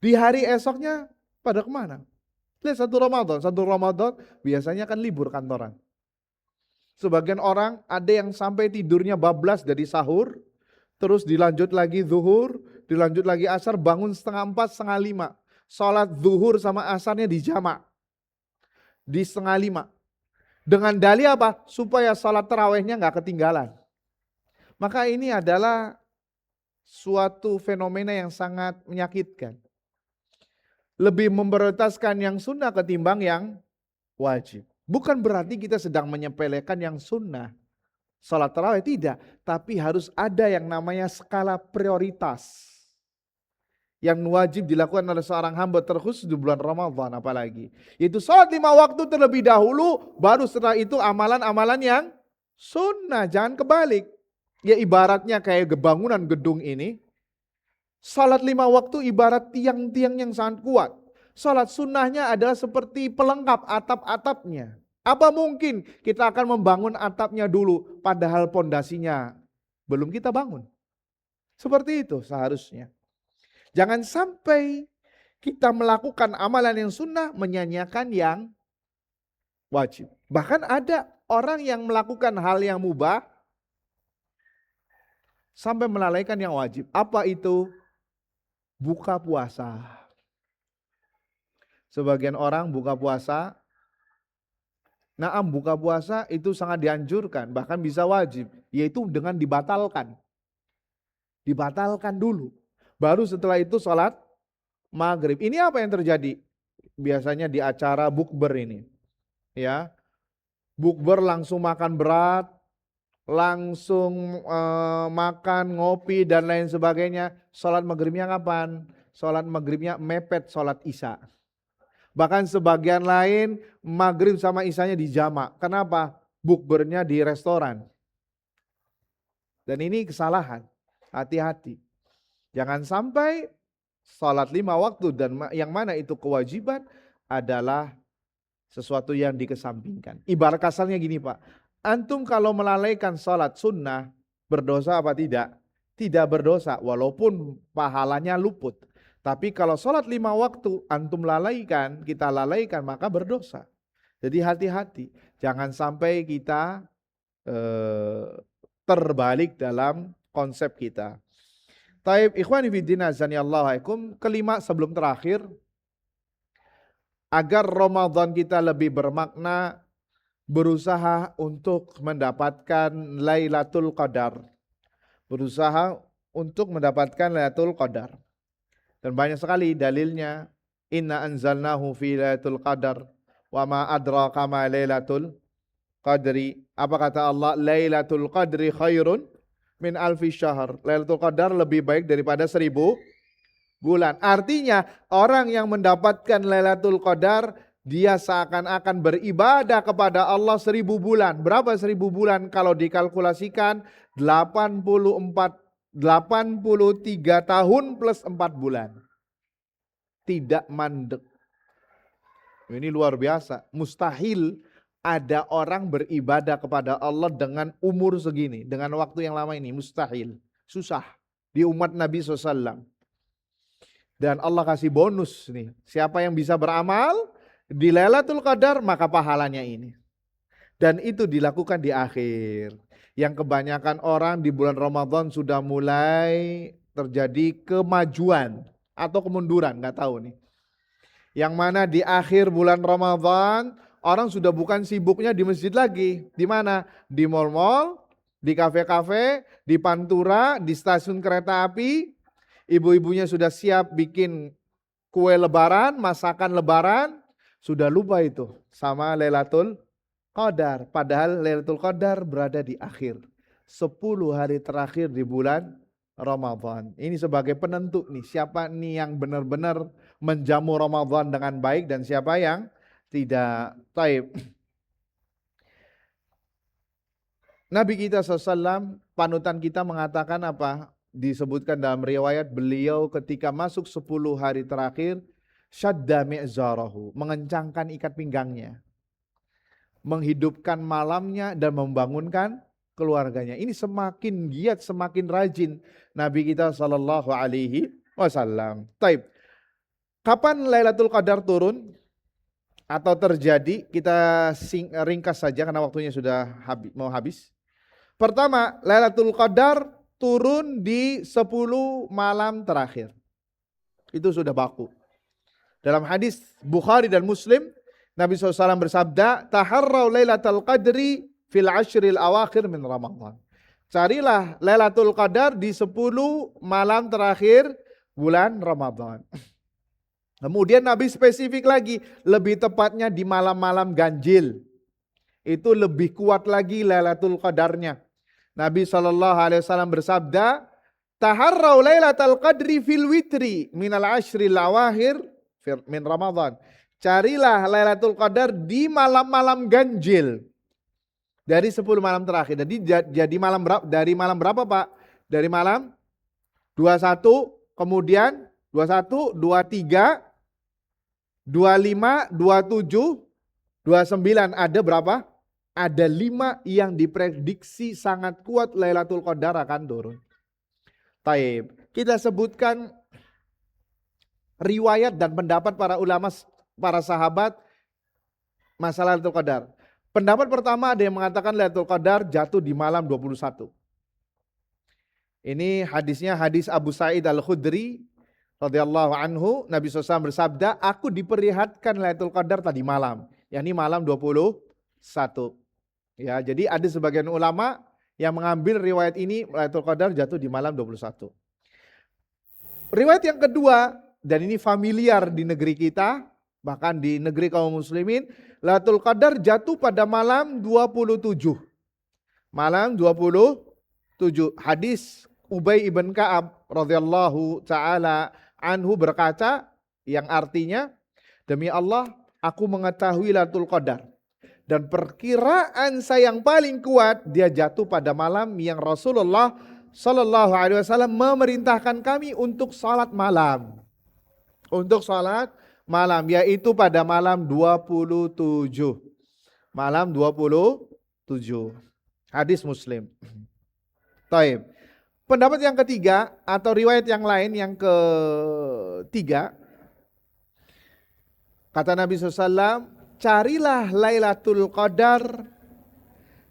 di hari esoknya pada kemana? Lihat 1 Ramadan biasanya kan libur kantoran. Sebagian orang ada yang sampai tidurnya bablas dari sahur, terus dilanjut lagi zuhur, dilanjut lagi asar, bangun 4:30, 4:30. Sholat zuhur sama asarnya dijamak. Di 4:30. Dengan dalih apa? Supaya sholat tarawihnya gak ketinggalan. Maka ini adalah suatu fenomena yang sangat menyakitkan. Lebih memprioritaskan yang sunnah ketimbang yang wajib. Bukan berarti kita sedang menyepelekan yang sunnah. Salat tarawih tidak, tapi harus ada yang namanya skala prioritas. Yang wajib dilakukan oleh seorang hamba terkhusus di bulan Ramadan apalagi. Yaitu salat 5 waktu terlebih dahulu, baru setelah itu amalan-amalan yang sunnah. Jangan kebalik. Ya ibaratnya kayak bangunan gedung ini. Salat 5 waktu ibarat tiang-tiang yang sangat kuat. Salat sunnahnya adalah seperti pelengkap atap-atapnya. Apa mungkin kita akan membangun atapnya dulu padahal pondasinya belum kita bangun? Seperti itu seharusnya. Jangan sampai kita melakukan amalan yang sunnah menyanyiakan yang wajib. Bahkan ada orang yang melakukan hal yang mubah sampai melalaikan yang wajib. Apa itu? Buka puasa. Sebagian orang buka puasa, buka puasa itu sangat dianjurkan, bahkan bisa wajib, yaitu dengan dibatalkan. Dibatalkan dulu. Baru setelah itu sholat maghrib. Ini apa yang terjadi? Biasanya di acara bukber ini. Ya, bukber langsung makan berat, langsung makan, ngopi, dan lain sebagainya. Sholat maghribnya kapan? Sholat maghribnya mepet sholat isya. Bahkan sebagian lain maghrib sama isyanya dijamak. Kenapa? Bukbernya di restoran. Dan ini kesalahan. Hati-hati. Jangan sampai sholat 5 waktu dan yang mana itu kewajiban adalah sesuatu yang dikesampingkan. Ibarat kasarnya gini Pak. Antum kalau melalaikan sholat sunnah, berdosa apa tidak? Tidak berdosa, walaupun pahalanya luput. Tapi kalau sholat 5 waktu, antum lalaikan, kita lalaikan, maka berdosa. Jadi hati-hati, jangan sampai kita terbalik dalam konsep kita. Taib ikhwani fiddin azanillahu alaikum, kelima sebelum terakhir, agar Ramadan kita lebih bermakna, berusaha untuk mendapatkan Lailatul Qadar. Berusaha untuk mendapatkan Lailatul Qadar. Dan banyak sekali dalilnya. Inna anzalnahu fi Lailatul Qadar. Wa ma adraka ma Lailatul Qadri. Apa kata Allah? Lailatul Qadri khairun min alfi syahr. Lailatul Qadar lebih baik daripada 1000 bulan. Artinya orang yang mendapatkan Lailatul Qadar, dia seakan-akan beribadah kepada Allah 1000 bulan. Berapa 1000 bulan? Kalau dikalkulasikan 83 tahun plus 4 bulan. Tidak mandek. Ini luar biasa. Mustahil ada orang beribadah kepada Allah dengan umur segini, dengan waktu yang lama ini, mustahil, susah di umat Nabi SAW. Dan Allah kasih bonus nih, siapa yang bisa beramal di Lailatul Qadar maka pahalanya ini. Dan itu dilakukan di akhir. Yang kebanyakan orang di bulan Ramadan sudah mulai terjadi kemajuan atau kemunduran, nggak tahu nih. Yang mana di akhir bulan Ramadan orang sudah bukan sibuknya di masjid lagi. Di mana? Di mal-mal, di kafe-kafe, di pantura, di stasiun kereta api. Ibu-ibunya sudah siap bikin kue lebaran, masakan lebaran. Sudah lupa itu sama Lailatul Qadar. Padahal Lailatul Qadar berada di akhir. 10 hari terakhir di bulan Ramadan. Ini sebagai penentu nih, siapa nih yang benar-benar menjamu Ramadan dengan baik dan siapa yang tidak. Taib. Nabi kita SAW, panutan kita mengatakan apa? Disebutkan dalam riwayat beliau ketika masuk 10 hari terakhir, syadda mi'zarahu, mengencangkan ikat pinggangnya, menghidupkan malamnya dan membangunkan keluarganya. Ini semakin giat, semakin rajin Nabi kita sallallahu alaihi wasallam. Taib. Kapan Lailatul Qadar turun atau terjadi? Kita ringkas saja karena waktunya sudah mau habis. Pertama, Lailatul Qadar turun di 10 malam terakhir. Itu sudah baku. Dalam hadis Bukhari dan Muslim, Nabi SAW bersabda, taharraw Lailatul Qadri fil ashril awakhir min Ramadan. Carilah Lailatul Qadar di 10 malam terakhir bulan Ramadan. Kemudian Nabi spesifik lagi, lebih tepatnya di malam-malam ganjil. Itu lebih kuat lagi Lailatul Qadarnya. Nabi SAW bersabda, taharraw Lailatul Qadri fil witri minal ashril awakhir min Ramadan. Carilah Lailatul Qadar di malam-malam ganjil. Dari 10 malam terakhir. Jadi malam berapa? Dari malam berapa Pak? Dari malam 21, kemudian 21, 23, 25, 27, 29. Ada berapa? Ada 5 yang diprediksi sangat kuat Lailatul Qadar akan turun. Taib. Kita sebutkan riwayat dan pendapat para ulama, para sahabat masalah Lailatul Qadar. Pendapat pertama ada yang mengatakan Lailatul Qadar jatuh di malam 21. Ini hadisnya hadis Abu Sa'id Al-Khudri radhiyallahu anhu. Nabi SAW bersabda, aku diperlihatkan Lailatul Qadar tadi malam, yakni malam 21. Ya, jadi ada sebagian ulama yang mengambil riwayat ini Lailatul Qadar jatuh di malam 21. Riwayat yang kedua, dan ini familiar di negeri kita, bahkan di negeri kaum muslimin, Lailatul Qadar jatuh pada malam 27. Malam 27. Hadis Ubay ibn Ka'ab radhiyallahu taala anhu berkata yang artinya, demi Allah aku mengetahui Lailatul Qadar dan perkiraan saya yang paling kuat dia jatuh pada malam yang Rasulullah sallallahu alaihi wasallam memerintahkan kami untuk salat malam. Untuk salat malam, yaitu pada malam 27. Malam 27. Hadis Muslim. Taib. Pendapat yang ketiga atau riwayat yang lain yang ketiga, kata Nabi SAW, carilah Lailatul Qadar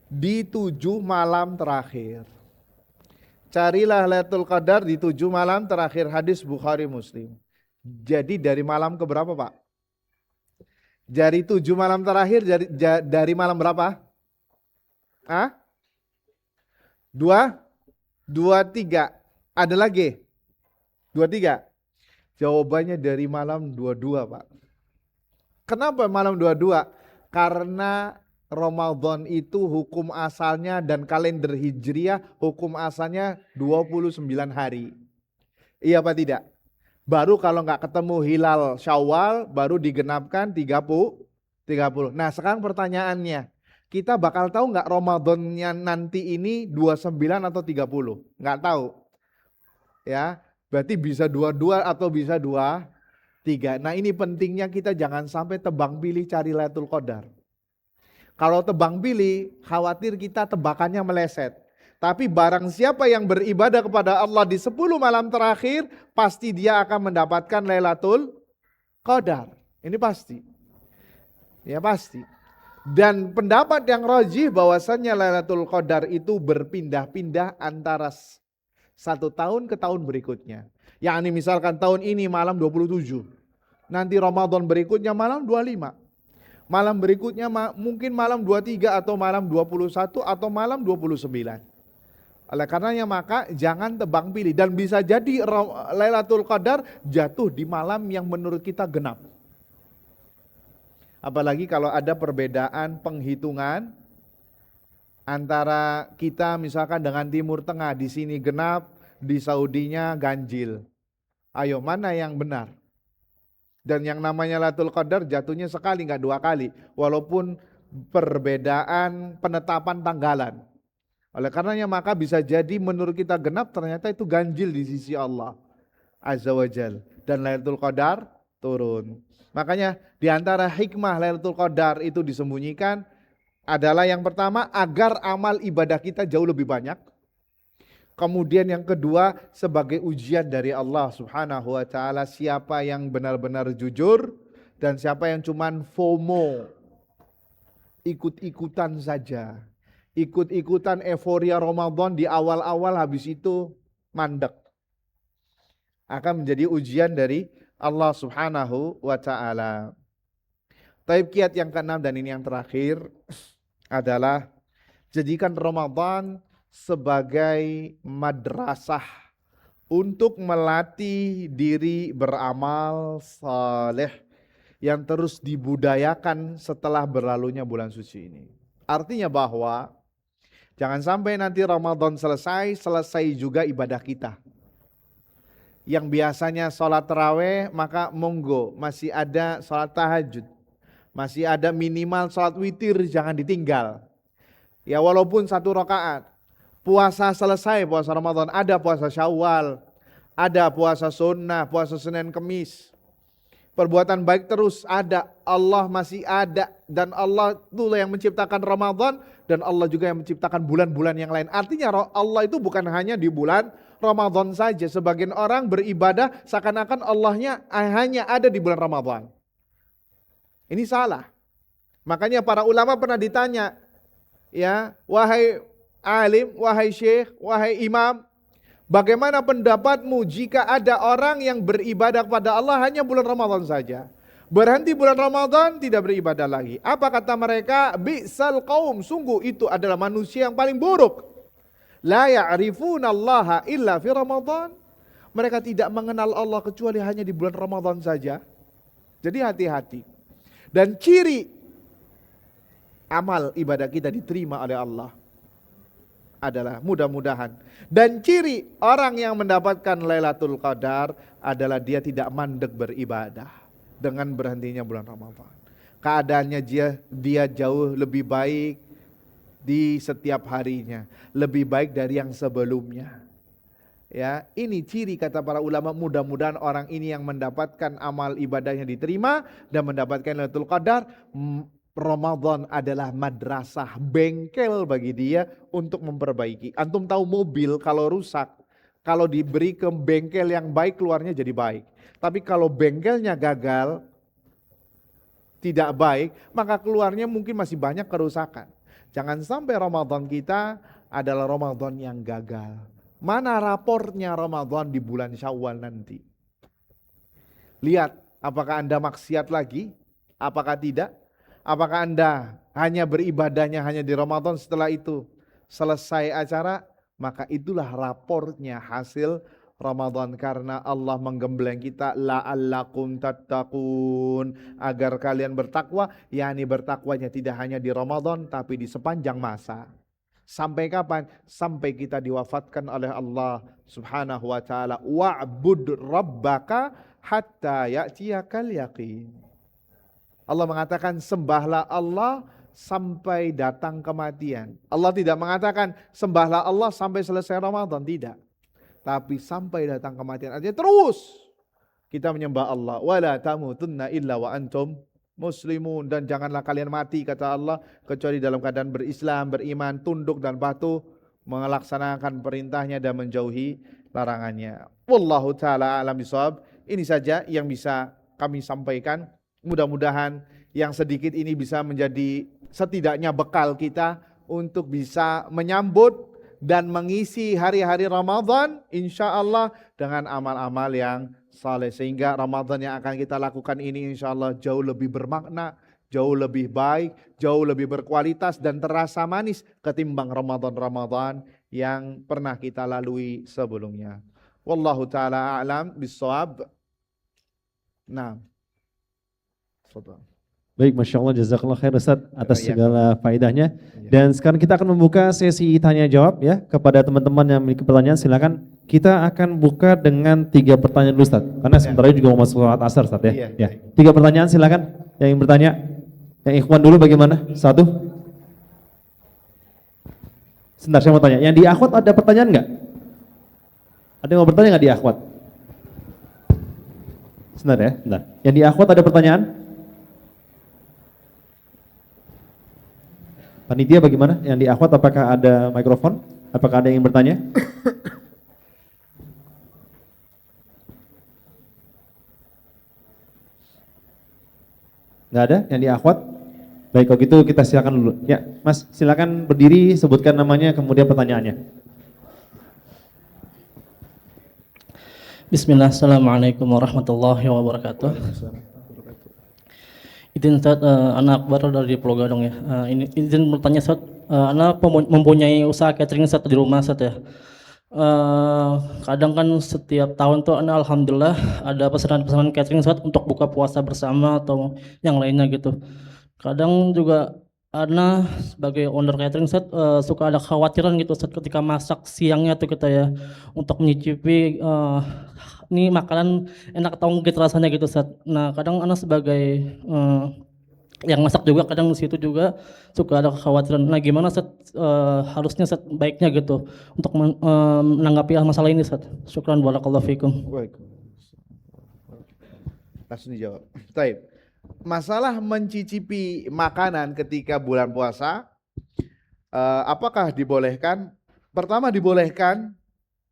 di 7 malam terakhir. Carilah Lailatul Qadar di 7 malam terakhir. Hadis Bukhari Muslim. Jadi dari malam ke berapa Pak? Dari 7 malam terakhir, dari malam berapa? 2, 3. Ada lagi? 23. Jawabannya dari malam 22 Pak. Kenapa malam 22? Karena Ramadan itu hukum asalnya dan kalender Hijriah hukum asalnya 29 hari. Iya apa tidak? Baru kalau nggak ketemu hilal Syawal baru digenapkan 30. Nah sekarang pertanyaannya, kita bakal tahu nggak Ramadannya nanti ini 29 atau 30? Nggak tahu. Ya, berarti bisa 22 atau bisa 23. Nah ini pentingnya kita jangan sampai tebang pilih cari Lailatul Qadar. Kalau tebang pilih, khawatir kita tebakannya meleset. Tapi barang siapa yang beribadah kepada Allah di 10 malam terakhir, pasti dia akan mendapatkan Lailatul Qadar. Ini pasti. Ya pasti. Dan pendapat yang rajih bahwasannya Lailatul Qadar itu berpindah-pindah antara 1 tahun ke tahun berikutnya. Yakni misalkan tahun ini malam 27. Nanti Ramadan berikutnya malam 25. Malam berikutnya mungkin malam 23 atau malam 21 atau malam 29. Oleh karenanya maka jangan tebang pilih. Dan bisa jadi Lailatul Qadar jatuh di malam yang menurut kita genap. Apalagi kalau ada perbedaan penghitungan antara kita misalkan dengan Timur Tengah, di sini genap, di Saudinya ganjil. Ayo mana yang benar? Dan yang namanya Lailatul Qadar jatuhnya sekali, nggak 2 kali. Walaupun perbedaan penetapan tanggalan. Oleh karenanya maka bisa jadi menurut kita genap, ternyata itu ganjil di sisi Allah Azza wa Jal. Dan Lailatul Qadar turun. Makanya di antara hikmah Lailatul Qadar itu disembunyikan adalah yang pertama agar amal ibadah kita jauh lebih banyak. Kemudian yang kedua sebagai ujian dari Allah Subhanahu wa taala siapa yang benar-benar jujur dan siapa yang cuman FOMO. Ikut-ikutan saja. Ikut-ikutan euforia Ramadan di awal-awal, habis itu mandek. Akan menjadi ujian dari Allah Subhanahu wa taala. Taib kiat yang ke-6 dan ini yang terakhir adalah jadikan Ramadan sebagai madrasah untuk melatih diri beramal saleh yang terus dibudayakan setelah berlalunya bulan suci ini. Artinya bahwa jangan sampai nanti Ramadan selesai juga ibadah kita. Yang biasanya sholat taraweh, maka monggo masih ada sholat tahajud. Masih ada minimal sholat witir, jangan ditinggal. Ya walaupun 1 rakaat. Puasa selesai, puasa Ramadan, ada puasa Syawal, ada puasa sunnah, puasa Senin Kemis. Perbuatan baik terus ada, Allah masih ada. Dan Allah itulah yang menciptakan Ramadan dan Allah juga yang menciptakan bulan-bulan yang lain. Artinya Allah itu bukan hanya di bulan Ramadan saja. Sebagian orang beribadah seakan-akan Allahnya hanya ada di bulan Ramadan. Ini salah. Makanya para ulama pernah ditanya, ya, wahai alim, wahai syekh, wahai imam, bagaimana pendapatmu jika ada orang yang beribadah kepada Allah hanya bulan Ramadan saja? Berhenti bulan Ramadan tidak beribadah lagi. Apa kata mereka? Bi'sal qaum, sungguh itu adalah manusia yang paling buruk. La ya'rifunallaha illa fi Ramadan. Mereka tidak mengenal Allah kecuali hanya di bulan Ramadan saja. Jadi hati-hati. Dan ciri amal ibadah kita diterima oleh Allah adalah mudah-mudahan. Dan ciri orang yang mendapatkan Lailatul Qadar adalah dia tidak mandek beribadah dengan berhentinya bulan Ramadan. Keadaannya dia jauh lebih baik di setiap harinya, lebih baik dari yang sebelumnya. Ya, ini ciri kata para ulama, mudah-mudahan orang ini yang mendapatkan amal ibadahnya diterima dan mendapatkan Lailatul Qadar. Ramadan adalah madrasah, bengkel bagi dia untuk memperbaiki. Antum tahu mobil kalau rusak, kalau diberi ke bengkel yang baik keluarnya jadi baik. Tapi kalau bengkelnya gagal, tidak baik, maka keluarnya mungkin masih banyak kerusakan. Jangan sampai Ramadan kita adalah Ramadan yang gagal. Mana rapornya Ramadan di bulan Syawal nanti? Lihat, apakah Anda maksiat lagi? Apakah tidak? Apakah Anda hanya beribadahnya hanya di Ramadan, setelah itu selesai acara? Maka itulah rapornya hasil Ramadan, karena Allah menggembleng kita la'allakum tattaqun, agar kalian bertakwa, yakni bertakwanya tidak hanya di Ramadan tapi di sepanjang masa. Sampai kapan? Sampai kita diwafatkan oleh Allah Subhanahu wa taala. Wa'bud rabbaka hatta ya'tiyakal yaqin. Allah mengatakan sembahlah Allah sampai datang kematian. Allah tidak mengatakan sembahlah Allah sampai selesai Ramadan, tidak. Tapi sampai datang kematian. Artinya terus kita menyembah Allah. Wala tamutunna illa wa antum muslimun, dan janganlah kalian mati kata Allah kecuali dalam keadaan berislam, beriman, tunduk dan patuh, melaksanakan perintahnya dan menjauhi larangannya. Wallahu taala alam bisawab. Ini saja yang bisa kami sampaikan. Mudah-mudahan yang sedikit ini bisa menjadi setidaknya bekal kita untuk bisa menyambut dan mengisi hari-hari Ramadan insya Allah dengan amal-amal yang saleh, sehingga Ramadan yang akan kita lakukan ini insya Allah jauh lebih bermakna, jauh lebih baik, jauh lebih berkualitas dan terasa manis ketimbang Ramadan-Ramadan yang pernah kita lalui sebelumnya. Wallahu taala a'lam bissawab. Nah, Baik, Masya Allah, jazakallah khair Ustaz atas Ya. segala faedahnya. Dan sekarang kita akan membuka sesi tanya jawab ya kepada teman-teman yang memiliki pertanyaan. Silakan, kita akan buka dengan 3 pertanyaan dulu Ustaz, karena sebentar lagi juga mau masuk sholat asar Ustaz ya. Iya. Ya. 3 pertanyaan silakan. Yang ingin bertanya, yang ikhwan dulu bagaimana? 1. Sebentar, saya mau tanya. Yang di akhwat ada pertanyaan nggak? Ada yang mau bertanya nggak di akhwat? Sebentar ya, sebentar. Yang di akhwat ada pertanyaan? Panitia bagaimana? Yang di akhwat apakah ada mikrofon? Apakah ada yang ingin bertanya? Nggak ada yang di akhwat? Baik, kalau gitu kita silakan dulu. Ya, Mas, silakan berdiri, sebutkan namanya, kemudian pertanyaannya. Bismillah, assalamualaikum warahmatullahi wabarakatuh. Izin Ustaz, anak Akbar dari Pulau Gadung ya. Ini izin bertanya Ustaz, anak mempunyai usaha catering Ustaz di rumah Ustaz ya. Kadang kan setiap tahun tuh anak alhamdulillah ada pesanan-pesanan catering Ustaz untuk buka puasa bersama atau yang lainnya gitu. Kadang juga anak sebagai owner catering Ustaz suka ada kekhawatiran gitu Ustaz ketika masak siangnya tuh kita ya untuk menyicipi ini makanan enak atau enggak gitu rasanya gitu Ustaz. Nah, kadang anak sebagai yang masak juga kadang di situ juga suka ada kekhawatiran. Nah, gimana Ustaz harusnya Ustaz baiknya gitu untuk menanggapi masalah ini Ustaz. Syukran barakallahu fikum. Baik. Langsung dijawab. Baik. Masalah mencicipi makanan ketika bulan puasa, apakah dibolehkan? Pertama dibolehkan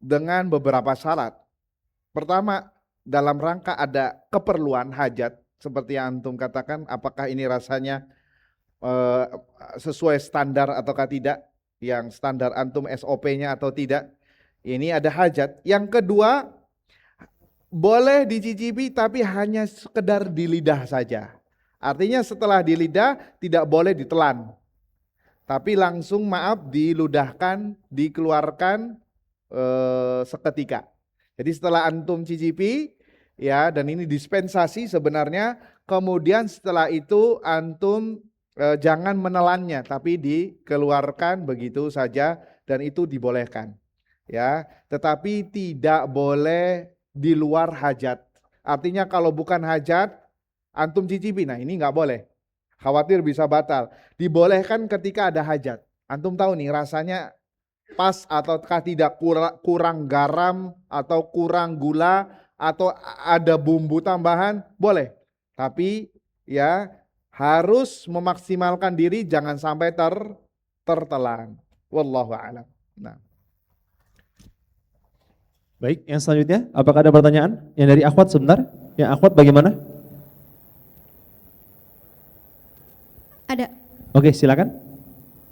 dengan beberapa syarat. Pertama, dalam rangka ada keperluan hajat, seperti yang antum katakan, apakah ini rasanya sesuai standar ataukah tidak, yang standar antum SOP-nya atau tidak. Ini ada hajat. Yang kedua, boleh dicicipi tapi hanya sekedar di lidah saja. Artinya setelah di lidah tidak boleh ditelan. Tapi langsung diludahkan, dikeluarkan seketika. Jadi setelah antum cicipi ya, dan ini dispensasi sebenarnya, kemudian setelah itu antum jangan menelannya tapi dikeluarkan begitu saja, dan itu dibolehkan. Ya, tetapi tidak boleh di luar hajat. Artinya kalau bukan hajat antum cicipi, nah ini nggak boleh. Khawatir bisa batal. Dibolehkan ketika ada hajat. Antum tahu nih rasanya pas ataukah tidak, kurang garam atau kurang gula atau ada bumbu tambahan, boleh. Tapi ya harus memaksimalkan diri, jangan sampai tertelan. Wallahu a'lam. Nah. Baik, yang selanjutnya, apakah ada pertanyaan? Yang dari akhwat sebentar. Yang akhwat bagaimana? Ada. Oke, silakan.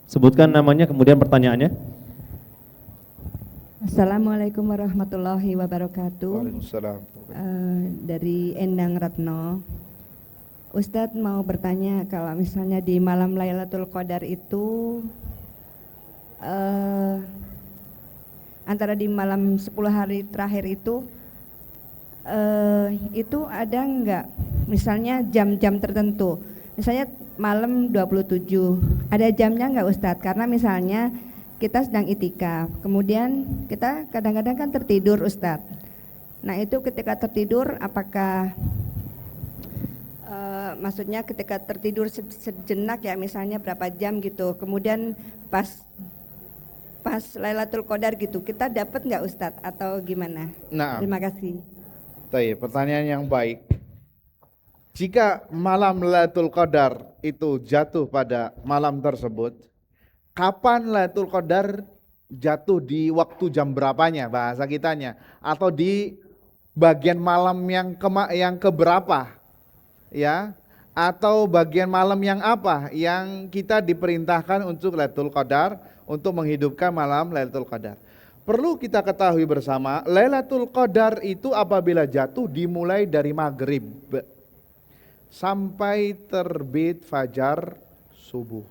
Sebutkan namanya kemudian pertanyaannya. Assalamualaikum warahmatullahi wabarakatuh. Waalaikumsalam. Dari Endang Ratno. Ustadz mau bertanya, kalau misalnya di malam Lailatul Qadar itu antara di malam 10 hari terakhir itu ada enggak misalnya jam-jam tertentu, misalnya malam 27 ada jamnya enggak Ustadz? Karena misalnya kita sedang itikaf, kemudian kita kadang-kadang kan tertidur Ustadz. Nah itu ketika tertidur apakah maksudnya ketika tertidur sejenak ya, misalnya berapa jam gitu, kemudian pas Lailatul Qadar gitu kita dapat nggak Ustadz atau gimana? Nah, Terima kasih. pertanyaan yang baik. Jika malam Lailatul Qadar itu jatuh pada malam tersebut, kapan Lailatul Qadar jatuh, di waktu jam berapanya bahasa kitanya, atau di bagian malam yang keberapa, ya, atau bagian malam yang apa yang kita diperintahkan untuk Lailatul Qadar, untuk menghidupkan malam Lailatul Qadar. Perlu kita ketahui bersama, Lailatul Qadar itu apabila jatuh dimulai dari maghrib sampai terbit fajar subuh.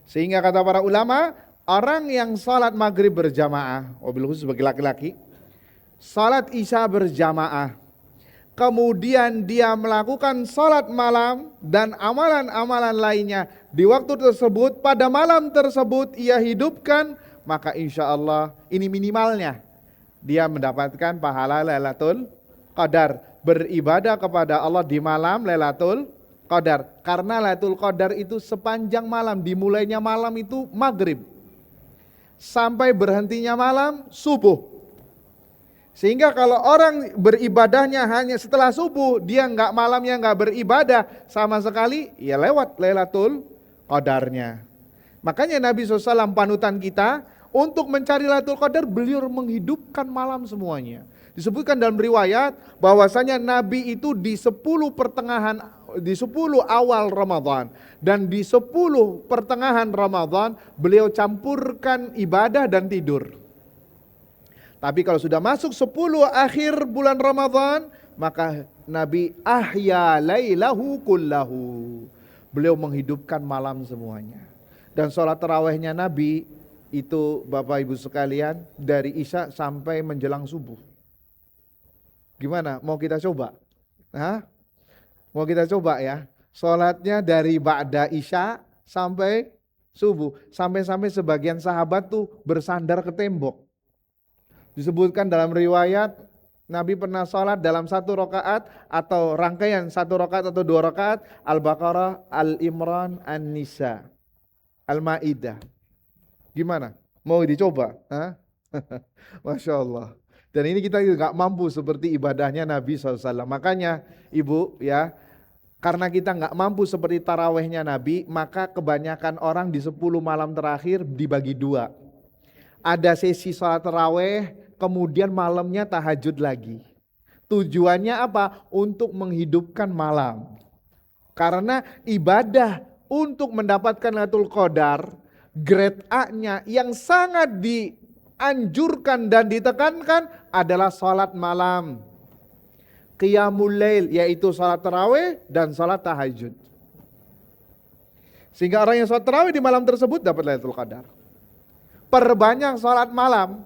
Sehingga kata para ulama, orang yang salat maghrib berjamaah, wabil khusus bagi laki-laki, salat isya berjamaah, kemudian dia melakukan salat malam dan amalan-amalan lainnya di waktu tersebut, pada malam tersebut ia hidupkan, maka insya Allah ini minimalnya dia mendapatkan pahala Lailatul Qadar, beribadah kepada Allah di malam Lailatul Qadar. Karena Lailatul Qadar itu sepanjang malam, dimulainya malam itu maghrib sampai berhentinya malam subuh. Sehingga kalau orang beribadahnya hanya setelah subuh, dia malamnya nggak beribadah sama sekali, ya lewat Lailatul Qadarnya. Makanya Nabi SAW panutan kita untuk mencari Lailatul Qadar, beliau menghidupkan malam semuanya. Disebutkan dalam riwayat bahwasanya Nabi itu di 10 awal Ramadan dan di 10 pertengahan Ramadan beliau campurkan ibadah dan tidur. Tapi kalau sudah masuk 10 akhir bulan Ramadan, maka Nabi ahya lailahu kullahu. Beliau menghidupkan malam semuanya. Dan sholat tarawihnya Nabi itu Bapak Ibu sekalian dari Isya sampai menjelang subuh. Gimana? Mau kita coba? Hah? Mau kita coba ya? Sholatnya dari ba'da Isya sampai subuh. Sampai-sampai sebagian sahabat tuh bersandar ke tembok. Disebutkan dalam riwayat, Nabi pernah sholat dalam 1 rakaat atau rangkaian 1 rakaat atau 2 rakaat, Al-Baqarah, Al-Imran, An-Nisa, Al-Ma'idah. Gimana? Mau dicoba? Hah? Masya Allah. Dan ini kita juga gak mampu seperti ibadahnya Nabi SAW. Makanya Ibu ya, karena kita gak mampu seperti tarawehnya Nabi, maka kebanyakan orang di 10 malam terakhir dibagi 2. Ada sesi sholat taraweh, kemudian malamnya tahajud lagi. Tujuannya apa? Untuk menghidupkan malam. Karena ibadah untuk mendapatkan Lailatul Qadar, grade A-nya yang sangat dianjurkan dan ditekankan adalah salat malam, qiyamul lail, yaitu salat tarawih dan salat tahajud. Sehingga orang yang salat tarawih di malam tersebut dapat Lailatul Qadar. Perbanyak salat malam,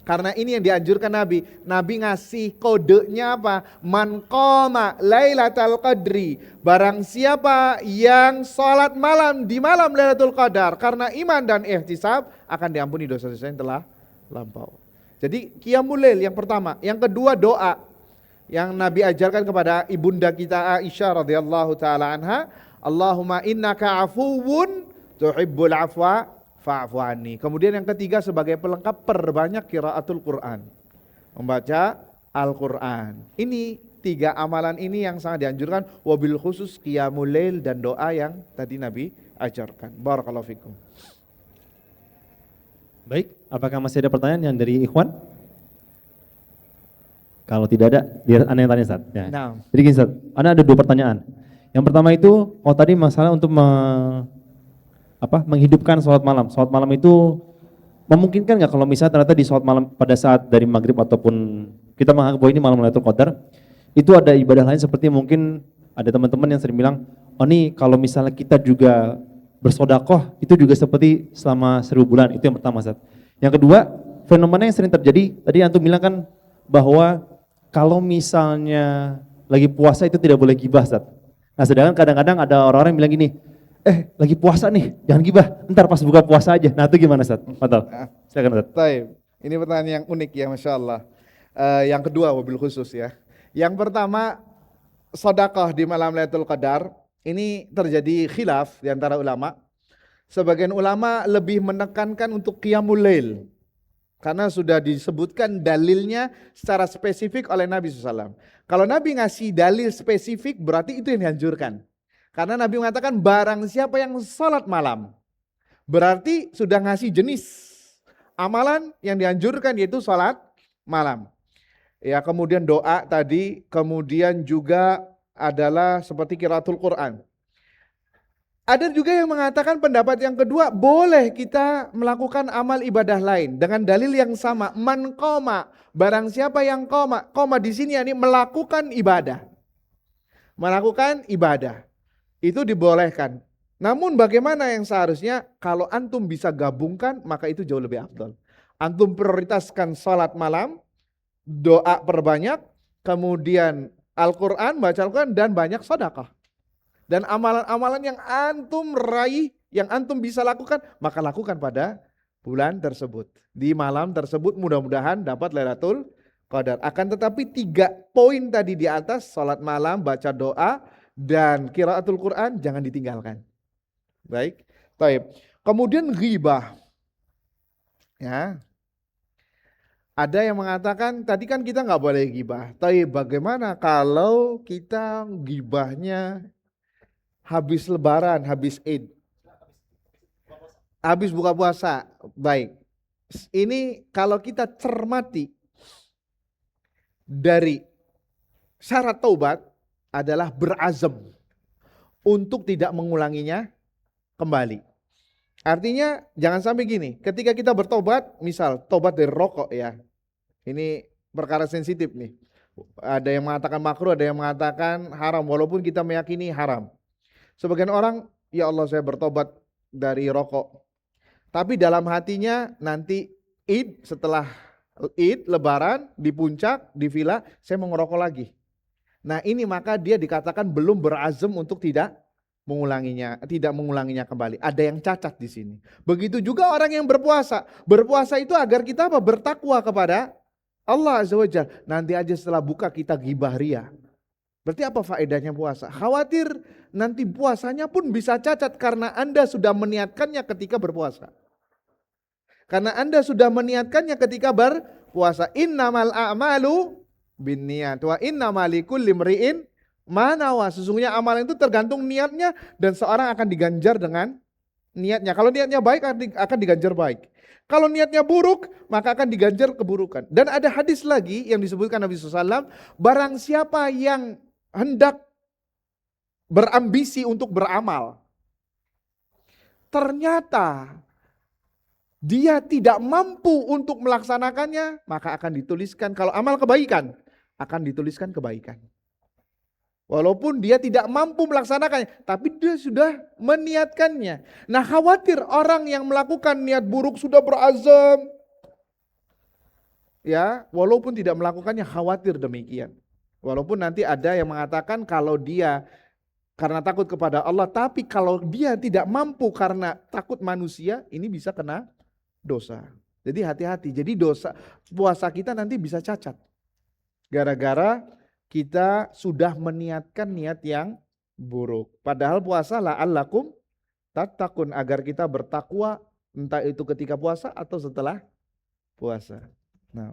karena ini yang dianjurkan Nabi. Nabi ngasih kodenya apa? Man qama lailatul qadri, barang siapa yang salat malam di malam Lailatul Qadar karena iman dan ihtisab, akan diampuni dosa-dosa yang telah lampau. Jadi qiyamul lail yang pertama. Yang kedua doa yang Nabi ajarkan kepada ibunda kita Aisyah radhiyallahu taala anha, Allahumma innaka afuwun tuhibbul afwa fa'fu anni. Kemudian yang ketiga sebagai pelengkap, perbanyak qiraatul Quran, membaca Al-Quran. Ini 3 amalan ini yang sangat dianjurkan, wabil khusus qiyamul lail dan doa yang tadi Nabi ajarkan. Barakallahu fikum. Baik, apakah masih ada pertanyaan yang dari Ikhwan? Kalau tidak ada, biar Anda yang tanya Ustaz. Ya. Nah. Jadi gini Ustaz, Anda ada 2 pertanyaan. Yang pertama itu, tadi masalah untuk menghidupkan sholat malam. Sholat malam itu memungkinkan nggak kalau misalnya ternyata di sholat malam pada saat dari maghrib ataupun kita menganggap bahwa ini malam Lailatul Qadar, itu ada ibadah lain seperti mungkin ada teman-teman yang sering bilang, oh nih kalau misalnya kita juga bersodakoh itu juga seperti selama 1000 bulan. Itu yang pertama Ustaz. Yang kedua, fenomena yang sering terjadi, tadi Antum bilang kan bahwa kalau misalnya lagi puasa itu tidak boleh gibah Ustaz. Nah sedangkan kadang-kadang ada orang-orang yang bilang gini, lagi puasa nih, jangan gibah, ntar pas buka puasa aja. Nah itu gimana Ustaz? Fatal. Silakan Ustaz. Baik, ini pertanyaan yang unik ya, Masya Allah. Yang kedua wabil khusus ya. Yang pertama, sedekah di malam Lailatul Qadar, ini terjadi khilaf di antara ulama. Sebagian ulama lebih menekankan untuk qiyamul lail. Karena sudah disebutkan dalilnya secara spesifik oleh Nabi SAW. Kalau Nabi ngasih dalil spesifik berarti itu yang dianjurkan. Karena Nabi mengatakan barang siapa yang sholat malam. Berarti sudah ngasih jenis amalan yang dianjurkan yaitu sholat malam. Ya, kemudian doa tadi, kemudian juga adalah seperti qiraatul Quran. Ada juga yang mengatakan pendapat yang kedua, boleh kita melakukan amal ibadah lain dengan dalil yang sama. Man qoma, barang siapa yang qoma di sini yakni melakukan ibadah. Melakukan ibadah. Itu dibolehkan. Namun bagaimana yang seharusnya kalau antum bisa gabungkan maka itu jauh lebih afdal. Antum prioritaskan salat malam, doa perbanyak, kemudian Al-Quran, baca Al-Quran dan banyak sedekah. Dan amalan-amalan yang antum raih, yang antum bisa lakukan, maka lakukan pada bulan tersebut. Di malam tersebut mudah-mudahan dapat Lailatul Qadar. Akan tetapi 3 poin tadi di atas, salat malam, baca doa, dan qiraatul Quran jangan ditinggalkan. Baik, baik. Kemudian ghibah. Ya. Ada yang mengatakan tadi kan kita nggak boleh ghibah. Tapi bagaimana kalau kita ghibahnya habis Lebaran, habis Id, habis buka puasa? Baik. Ini kalau kita cermati dari syarat taubat adalah berazam untuk tidak mengulanginya kembali. Artinya jangan sampai gini, ketika kita bertobat, misal tobat dari rokok ya, ini perkara sensitif nih. Ada yang mengatakan makruh, ada yang mengatakan haram, walaupun kita meyakini haram. Sebagian orang, ya Allah saya bertobat dari rokok. Tapi dalam hatinya nanti Id, setelah Id, Lebaran, di puncak, di villa, saya mau ngerokok lagi. Nah ini maka dia dikatakan belum berazam untuk tidak mengulanginya kembali. Ada yang cacat di sini. Begitu juga orang yang berpuasa. Berpuasa itu agar kita apa? Bertakwa kepada Allah Azza wa Jalla. Nanti aja setelah buka kita ghibah ria. Berarti apa faedahnya puasa? Khawatir nanti puasanya pun bisa cacat karena Anda sudah meniatkannya ketika berpuasa. Karena Anda sudah meniatkannya ketika berpuasa. Innamal a'malu binniyat wa innamal likulli imri'in manawa. Sesungguhnya amalan itu tergantung niatnya dan seorang akan diganjar dengan niatnya. Kalau niatnya baik akan diganjar baik. Kalau niatnya buruk maka akan diganjar keburukan. Dan ada hadis lagi yang disebutkan Nabi SAW, barang siapa yang hendak berambisi untuk beramal, ternyata dia tidak mampu untuk melaksanakannya, maka akan dituliskan, kalau amal kebaikan, akan dituliskan kebaikan. Walaupun dia tidak mampu melaksanakannya, tapi dia sudah meniatkannya. Nah khawatir orang yang melakukan niat buruk sudah berazam, ya walaupun tidak melakukannya, khawatir demikian. Walaupun nanti ada yang mengatakan kalau dia karena takut kepada Allah, tapi kalau dia tidak mampu karena takut manusia, ini bisa kena dosa. Jadi hati-hati. Jadi dosa puasa kita nanti bisa cacat. Gara-gara kita sudah meniatkan niat yang buruk. Padahal puasa la'allakum tattaqun, agar kita bertakwa entah itu ketika puasa atau setelah puasa. Nah.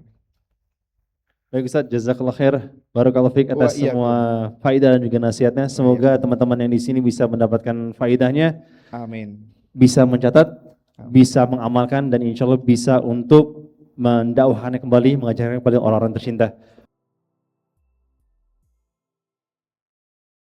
Baik Ustaz, jazakallah khair. Barakallahu fiik atas semua faidah dan juga nasihatnya. Semoga teman-teman yang di sini bisa mendapatkan faidahnya. Amin. Bisa mencatat, bisa mengamalkan dan insya Allah bisa untuk mendakwahkannya kembali, mengajarkan kepada orang-orang tercinta.